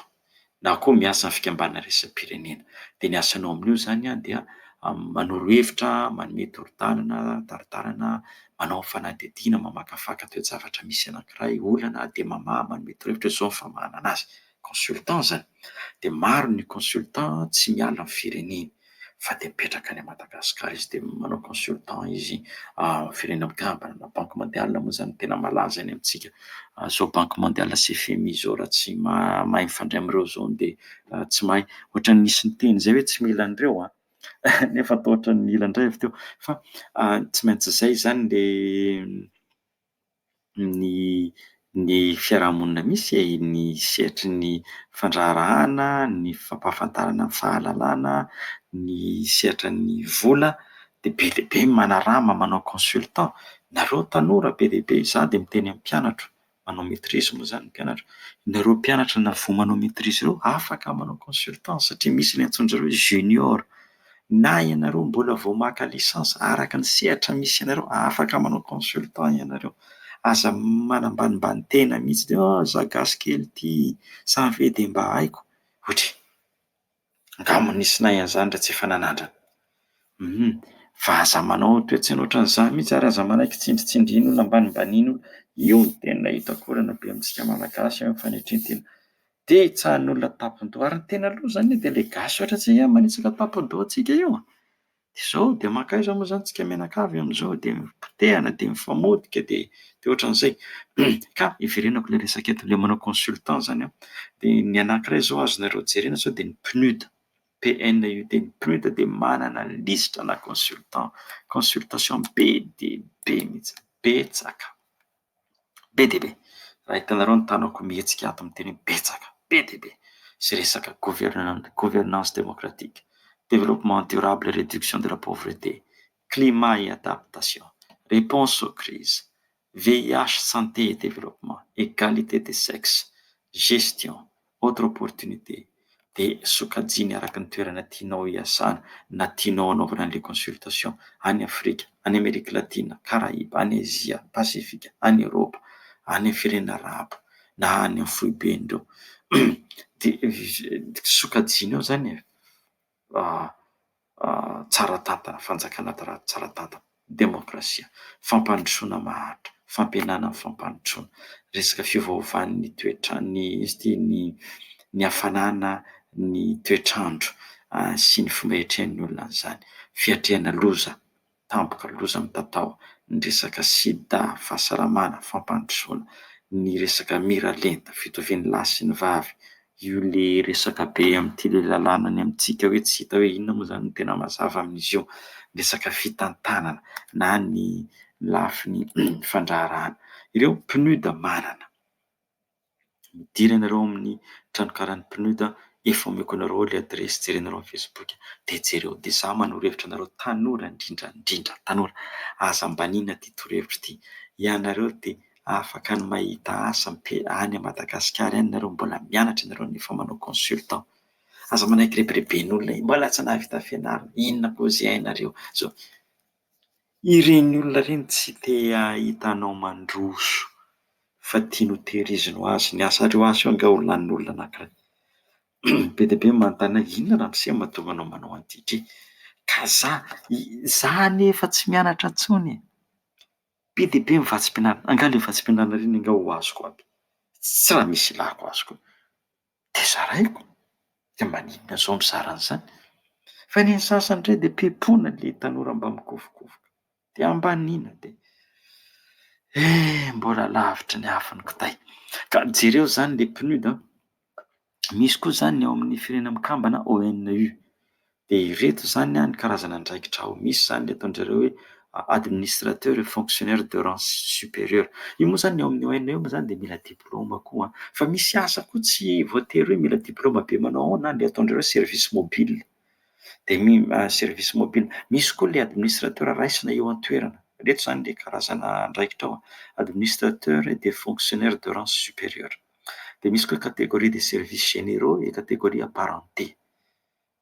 na koa miasa amin'ny fikambanana raisam-pirenena. Dia ny asanao amin'io zany dia manoro hevitra, manome toron-dalana, taritarana, manao fanadihadiana, mamakafaka toe-javatra misy anankiray, olana dia mamaha, manome torohevitra, izao ny famahana anazy, consultant zany. Dia maro ny consultant tsy miala amin'ny fireneny fa dia mipetraka any Madagasikara izy, dia manao consultant izy firenena mikambana, na banque mondiale moa zany tena malaza any amintsika. Zao banque mondiale sy FMI zao raha tsy mahay mifandray amin'ireo zao dia tsy mahay, ohatran'ny nisy ny teny izay hoe tsy mila an'ireo nefa atao ohatran'ny mila indray avy teo, fa tsy maintsy izay zany ny fiarahamonina misy, ny sehatry ny fandraharahana, ny fampahafantarana ny fahalalana, ny sehatra ny vola, dia be manarama manao consultant. Nareo tanora be dia be, izaho dia miteny amin'ny mpianatra, manao maîtrise moa zany mpianatra. Nareo mpianatra na vao manao maîtrise ireo afaka manao consultant satria misy ilay antsoin'jareo hoe junior. Na ianareo mbola vao maka licence araka ny sehatra misy ianareo afaka manao consultant ianareo. Aza manambanimbany tena mihitsy de za gasy kely ty sa ve de mba haiko ohatry angamba nisy nay an'izany raha tsy efa nanandrana. Fa aza manao toetsiny ohatran'izany mihitsy ary aza manaiky tsindritsindrian'olona ambanimbanian'olona. Io no tena hitako olana be amintsika malagasy amin'ny fanitretena. De hitsahan'olona tapon-doha ary ny tena aloha zany de le gasy ohatra tsy manitsaka tapon-doha antsika io. De zao de makaiza moa zany tsika menakavy amin'izao de potehana de mifamodika de ohatran'izay. Ka iverenako le resaka eto le manao consultant zany a. De ny anankiray zao azonareo jerena zao de ny PNUD. PNUD, ny PNUD de manana lisitra na consultant, consultation be de be mihitsy, betsaka, be de be. Raha hitanareo ny tanako mihetsika ato amin'ny teny hoe betsaka, be de be. Sy resaka gouvernance démocratique, développement durable et réduction de la pauvreté, climat et adaptation, réponse aux crises, VIH, santé et développement, égalité des sexes, gestion, autre opportunité. De sokajiny araka ny toerana tianao hiasana na tianao hanaovana an'ilay consultation any Afrika, any Amerika Latina, Caraïbe, any Azia, Pasifika, any Eropa, any firenena Arabo na any amin'ny foibeny reo. De sokajiny ao zany tsara tantana, fanjakana tsara tantana, demokrasia, fampandrosoana maharitra, fampihenana amin'ny fampandrosoana, resaka fiovaovan'ny toetrany, ny hafanana ny toetrandro sy ny fomba hiatrehan'ny olona an'izany, fiatrehana loza, tampoka loza mitatao, ny resaka sida, fahasalamana, fampandrosoana, ny resaka mira lenta, fitovian'ny lahy sy ny vavy, io le resaka be amin'ity le lalàna any amintsika hoe tsy hita hoe inona moa zany no tena mazava amin'izy io, resaka fitantanana na ny lafiny fandraharahana. Ireo PNUD manana. Midira ianareo amin'ny Tranokalan'ny PNUD, efa omeko anareo le adresy jerenareo amin'ny Facebook de jereo. De za manoro-hevitra anareo tanora indrindra tanora, aza mbanina ty toro-hevitra ty. Ianareo de afaka ny mahita asa any a Madagasikara any nareo mbola mianatra ianareo nefa manao consultant. Aza manaiky rebereben'olona mbola tsy nahavita fianarana, inona koa zay hainareo zao. Ireny olona reny tsy te hitanao mandroso fa tiany ho tehiriziny ho azy ny asareo asa io anga ho lanin'olona anankiray. Be de be manontany ahy, inona raha mse mahatonga anao manao an'ity? Ka za nefa tsy mianatra intsony. Be de be mivatsim-pianarana, anga le vatsim-pianarana reny anga ho azoko aby. Tsy raha misy ilàko azoko. De zaraiko, de maninona zao mizara an'izany? Fa ny sasany indray de pepona le tanora mba mikofokofoka. De ambanina de mbola lavitra ny afon'ny kitay. Ka jereo zany le PNUD. Misy koa zany ao amin'ny firenena mikambana ONU. De ireto zany ny karazana andraikitra ao. Misy zany le ataon'jareo hoe administrateur et fonctionnaire de rang supérieur. Io moa zany ao amin'ny ONU moa zany de mila diplôma koa. Fa misy asa koa tsy voatery hoe mila diplôma be manao ao na le ataon'jareo service mobile. De service mobile. Misy koa le administrateur raisina eo an-toerana. Reto zany le karazana andraikitra ao. Administrateur et des fonctionnaires de rang supérieur. De misy koa catégorie des services généraux et catégorie apparentés.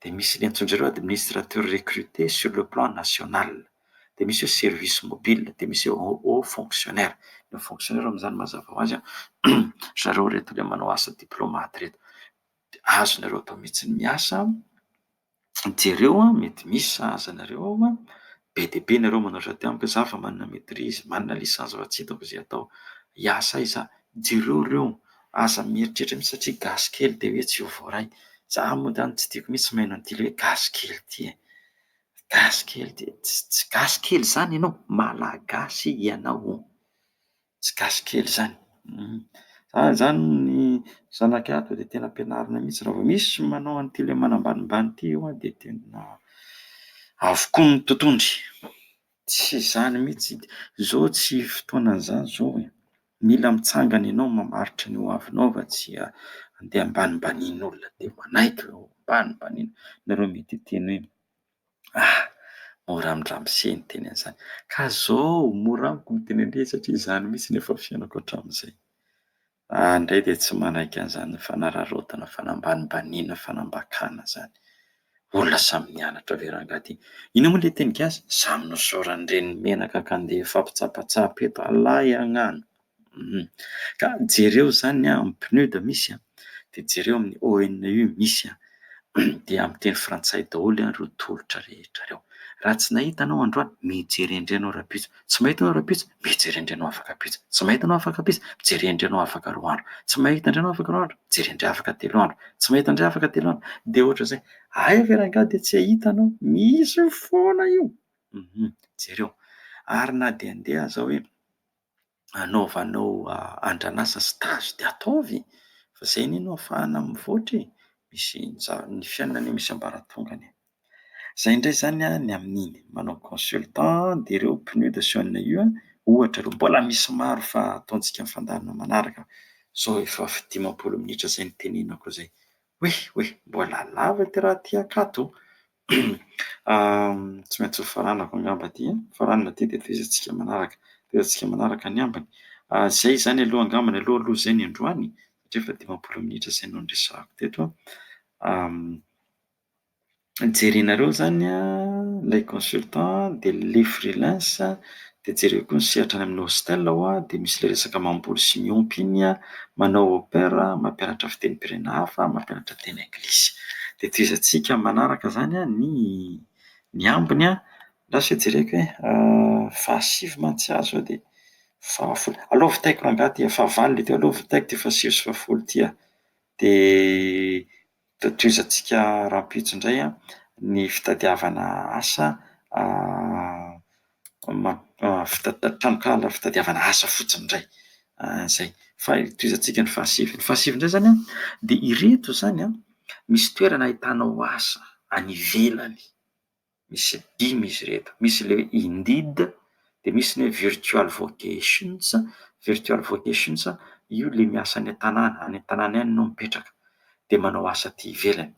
De misy le antsoin'jareo administrateur recruté sur le plan national. De misy hoe service mobile, de misy haut fonctionnaire. Le fonctionnaire amin'izany mazava ho azy zareo reto le manao asa diplomate reto. Azonareo atao mihitsy ny miasa, jereo mety misy azanareo ao be de be nareo manao ty amiko za fa manana maîtrise, manana licence fa tsy hitako zay atao. Hiasa aiza? Jereo reo aza mieritreritra mihitsy satria gasy kely de hoe tsy ho voaray. Za moa zany tsy tiako mihitsy maheno an'ity le hoe gasy kely ty. Gasy kely ty, tsy gasy kely zany ianao, malagasy ianao. Tsy gasy kely zany. Zany ny zanakay ato de tena ampianarina mihitsy raha vao misy manao an'ity le manambanimbany ty io de tena avokoa ny totondry. Tsy zany mihitsy, zao tsy fotoanan'izany zao e. Mila mitsangana ianao mamaritra ny ho avinao fa tsy andeha ambanimbanian'olona de manaiky ambanimbaniana. Nareo mety hiteny hoe mora amindramose ny teny an'izany. Ka zao mora amiko miteny an'le satria izany mihitsy ny efa fiainako hatramin'izay. Indray dia tsy manaiky an'izany fanararaotana, fanambanimbaniana, fanambakana zany. Olona samy mianatra ve rangahy ty? Ino moa le teny gasy? Samy nosaoran'ireny menaka ka andeha ifampitsapatsapa eto alahy agnano. Ka jereo zany amin'ny pneu dia misy dia jereo amin'ny ONU misy dia amin'ny teny frantsay daholo ireo tolotra rehetra ireo. Raha tsy nahita anao androany, mijery endrenao rapitso. Tsy mahita anao rapitso, mijery endrenao afaka pitso. Tsy mahita anao afaka pitso, mijery endrenao afaka roa andro. Tsy mahita endrenao afaka roa andro, mijery endray afaka telo andro. Tsy mahita endray afaka telo andro. Dia ohatra izay, ay ve rangahy dia tsy ahita anao? Misy foana io. Jereo. Ary na dia andeha aza hoe anaovanao andran'asa stage dia ataovy. Fa izay anie no ahafahana mivoatra e. Misy ny fiainana misy ambaratongany. Izay indray zany ny amin'iny manao consultant dia ireo pneu de sonne io ohatra ireo mbola misy maro fa ataontsika amin'ny fandaharana manaraka. Zao efa 15 minitra izay notenenako izay. Hoe mbola lava ty raha ty akato. Tsy maintsy ho faranako angamba ty faranana ty dia tohizantsika manaraka ny ambiny. Izay zany aloha angambany aloha izay ny androany satria efa 15 minitra izay no niresahako teto. Jerinareo zany ilay consultant dia le freelance dia jereo koa ny sehatra any amin'ny hostel dia misy le resaka mamboly sy miompy iny manao au pair mampianatra fitenim-pirenena hafa, mampianatra teny anglisy. Dia tohizantsika manaraka zany ny ambiny lasa jereko hoe fahasivy mantsiazo dia fahafolo. Aleo vitaiko rangahy ty fahavalo le teo, aleo vitaiko ty fahasivy sy fahafolo ty dia tohizantsika rahampitso indray ny fitadiavana asa Tranokala fitadiavana asa fotsiny indray. Izay fa tohizantsika ny fahasivy. Ny fahasivy indray zany dia ireto zany misy toerana ahitanao asa any ivelany. Misy 5 izy ireto. Misy le Indeed dia misy ny virtual vocations. Virtual vocations io le miasa any an-tanàna any no mipetraka dia manao asa aty ivelany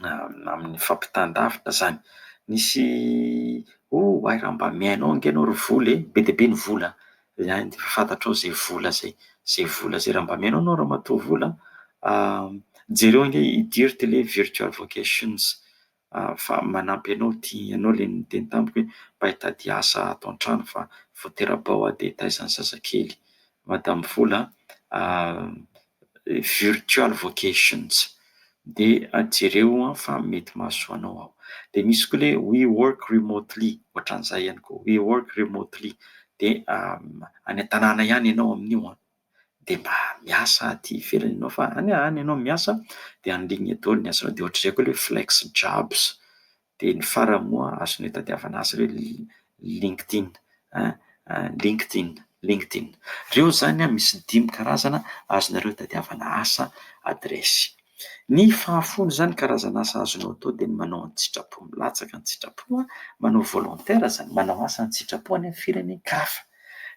amin'ny fampitandavitra zany. Misy ay raha mba mihainao anga ianao ry vola be dia be ny vola. Fantatrao izay vola izay raha mba mihainao ianao raha matoa vola jereo anga hidiry ty le virtual vocations fa manampy anao ty ianao le niteny tamiko hoe mba hitady asa ato an-trano fa vao tera-bao dia taizan'ny zazakely madamo vola virtual vocations dia jereo fa mety mahasoa anao ao. Dia misy koa le we work remotely ohatran'izay ihany koa we work remotely dia any an-tanàna ihany ianao amin'io dia mba miasa aty ivelany ianao fa any ianao miasa dia en ligne daholo ny asanao. Dia ohatr'izay koa le flex jobs dia ny farany moa azonao hitadiavana asa hoe LinkedIn. Ireo zany misy 5 karazana azonareo hitadiavana asa adresy. Ny fahafolo zany karazana asa azonao atao dia ny manao an-tsitrapo, milatsaka ny tsitrapo, manao volontaire zany, manao asa an-tsitrapo any amin'ny firenen-kafa.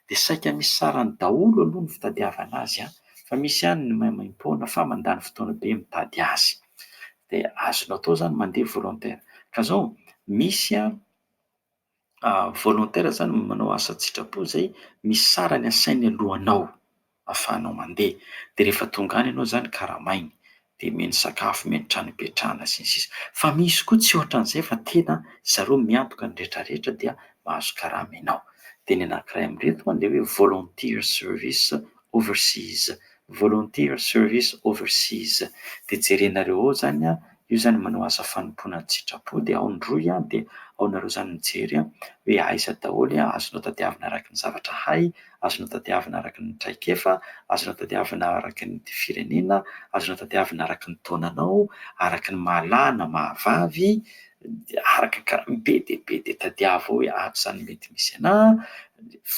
Dia saika misy sarany daholo aloha ny fitadiavana azy fa misy ihany ny maimaim-poana fa mandany fotoana be mitady azy. Dia azonao atao zany mandeha volontaire. Ka zao misy volontaire zany manao asa an-tsitrapo izay misy sarany asainy alohanao ahafahanao mandeha. Dia rehefa tonga any ianao zany karamainy dia meny sakafo, meny trano ipetrahana sy ny sisa. Fa misy koa tsy ohatran'izay fa tena zareo miantoka ny rehetrarehetra dia mahazo karama ianao. Dia ny anankiray amin'ireto ilay hoe volunteer service overseas. Dia jerenareo ao zany io zany manao asa fanompoana ny tsitrapo dia ao ny roy dia ao nareo zany mijery hoe aiza daholo azonao tadiavina araka ny zavatra hay, azonao tadiavina araka ny traikefa, azonao tadiavina araka ny firenena, azonao tadiavina araka ny taonanao, araka ny mahalany na mahavavy, araka be dia tadiavo ao hoe ato izany mety misy anahy.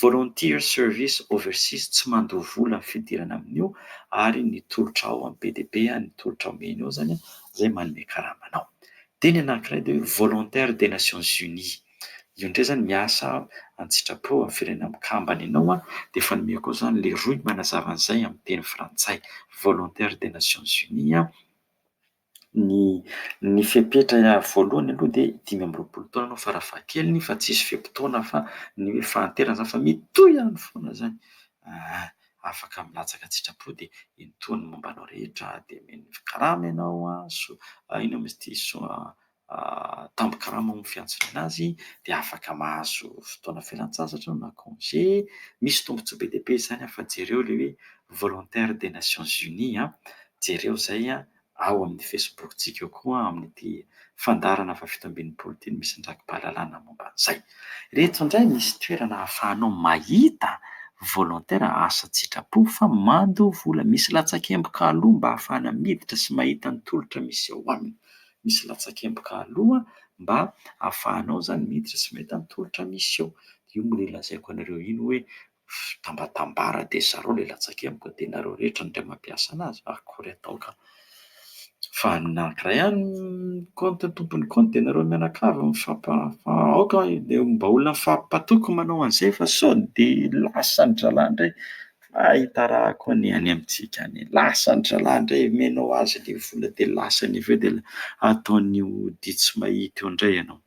Volunteer service overseas tsy mandoha vola ny fidirana amin'io ary ny tolotra ao amin'ny be dia be ny tolotra omeny ao zany izay manome karama anao. Dia ny anankiray dia volontaire des Nations Unies. Io indray zany miasa an-tsitrapo amin'ny firenena mikambana ianao dia efa nomeko ao zany le Rohy manazava an'izay amin'ny teny frantsay. Volontaire des Nations Unies ny fepetra voalohany aloha dia 25 taona ianao farafahakeliny fa tsisy feim-potoana fa ny hoe fahanterana fa mitohy ihany foana zany. afaka milatsaka sitrapo dia intonony momba anao rehetra dia meny karama ianao ino misy ity tambo karama mo fiantsona anazy dia afaka mahazo fotoana fialan-tsasatra na congé. Misy tombontsoa be dia be izany fa jereo le hoe volontaire des Nations Unies jereo zay ao amin'ny Facebook-tsika eo koa amin'ity fandarana fa fito ambin'ny polo misy ndraki-pahalalana momba an'izay. Reto indray misy toerana ahafahanao mahita volontaire asa sitrapo fa mando vola. Misy latsakemboka aloha mba ahafahana miditra sy mahita ny tolotra misy ao aminy. Misy latsakemboka aloha mba ahafahanao zany miditra sy mahita ny tolotra misy eo. Io moa le lazaiko anareo iny hoe tambatambara de zareo le latsakemboka dia nareo rehetra ndray mampiasa anazy. Akory atao ka. Fa anankiray ihany compte tompony compte dia nareo mianakavy aoka dia mba olona mifampatoky manao an'izay fa sao dia lasa ny dralà indray. Ahita raha koa ny any amintsika any, lasa ny dralà indray menao azy le vola dia lasa ny avy eo dia ataon'io didy tsy mahita eo indray ianao.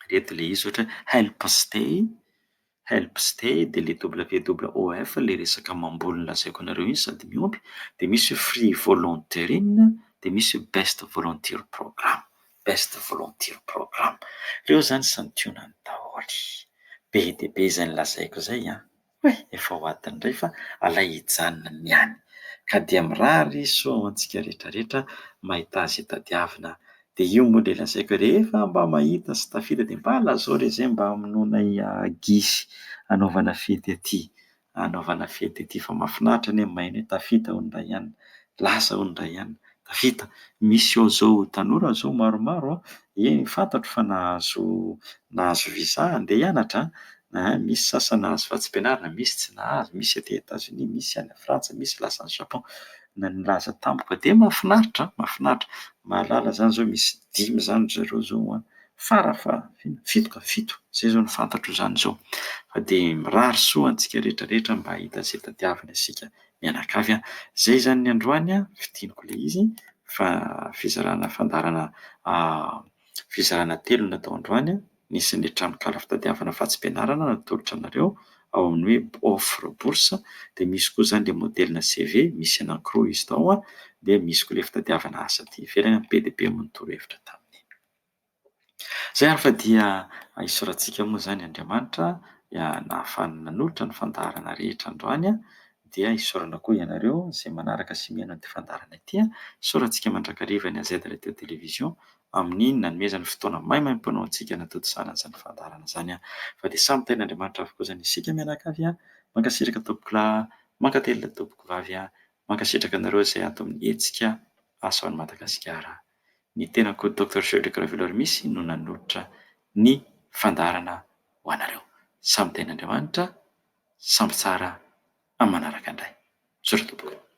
Reto le izy ohatra help stay dia le WWOF le resaka mamboly lazaiko anareo iny sady miompy. Dia misy free volunteering dia misy best volunteer program. Reo zany santionany daholo. Be dia be izany lazaiko zay efa ho adiny indray fa alay hijanona niany ka dia mirary soa ho antsika rehetra rehetra mahita azy tadiavina. Dia io moa le lazaiko rehefa mba mahita sy tafita dia mba lazao re zay mba hamonoana gisy anaovana fety aty fa mahafinaritra anie mahay hoe tafita hono indray ihany, lasa hono indray ihany, tafita. Misy eo zao tanora zao maromaro fantatro fa nahazo visa andeha hianatra. Misy sasany nahazo vatsim-pianarana, misy tsy nahazo, misy aty États-Unis, misy any Frantsa, misy lasany Japon. Na nilaza tampoka dia mahafinaritra. Mahalala zany zao misy 5 zany zareo zao fito zay zao ny fantatro zany zao. Fa dia mirary soa antsika rehetra rehetra mba hahita izay tadiavina isika mianakavy. Zay zany ny androany fidiniko le izy fa fizarana fandarana fizarana telo natao androany. Nisy ny Tranokala Fitadiavana vatsim-pianarana natolotra anareo ao amin'ny hoe offre bourse. Dia misy koa zany le modelina CV misy anankiroa izy tao dia misy koa le fitadiavana asa aty ivelany PDB amin'ny torohevitra taminy. Zay ary fa dia hisoratsika moa zany Andriamanitra nahafahana nanolotra ny fandaharana rehetra androany dia hisorana koa ianareo izay manaraka sy mihaino an'ity fandaharana ity. Soratsika mandrakariva ny AZ Radio Television amin'ny nanomezana fotoana maimaimpoanao antsika natodisana an'izany fandaharana izany fa dia samy ten'Andriamanitra avokoa izany isika mianakavy mankasitraka tompokolahy, mankatelina tompokivavy, mankasitraka anareo izay ato amin'ny Hetsika Asa ao Madagasikara. Ny tenako Dr Luc Raveloharimisy no nanolotra ny fandaharana ho anareo. Samy ten'Andriamanitra, samy tsara amin'ny manaraka indray. Sotra tompoko.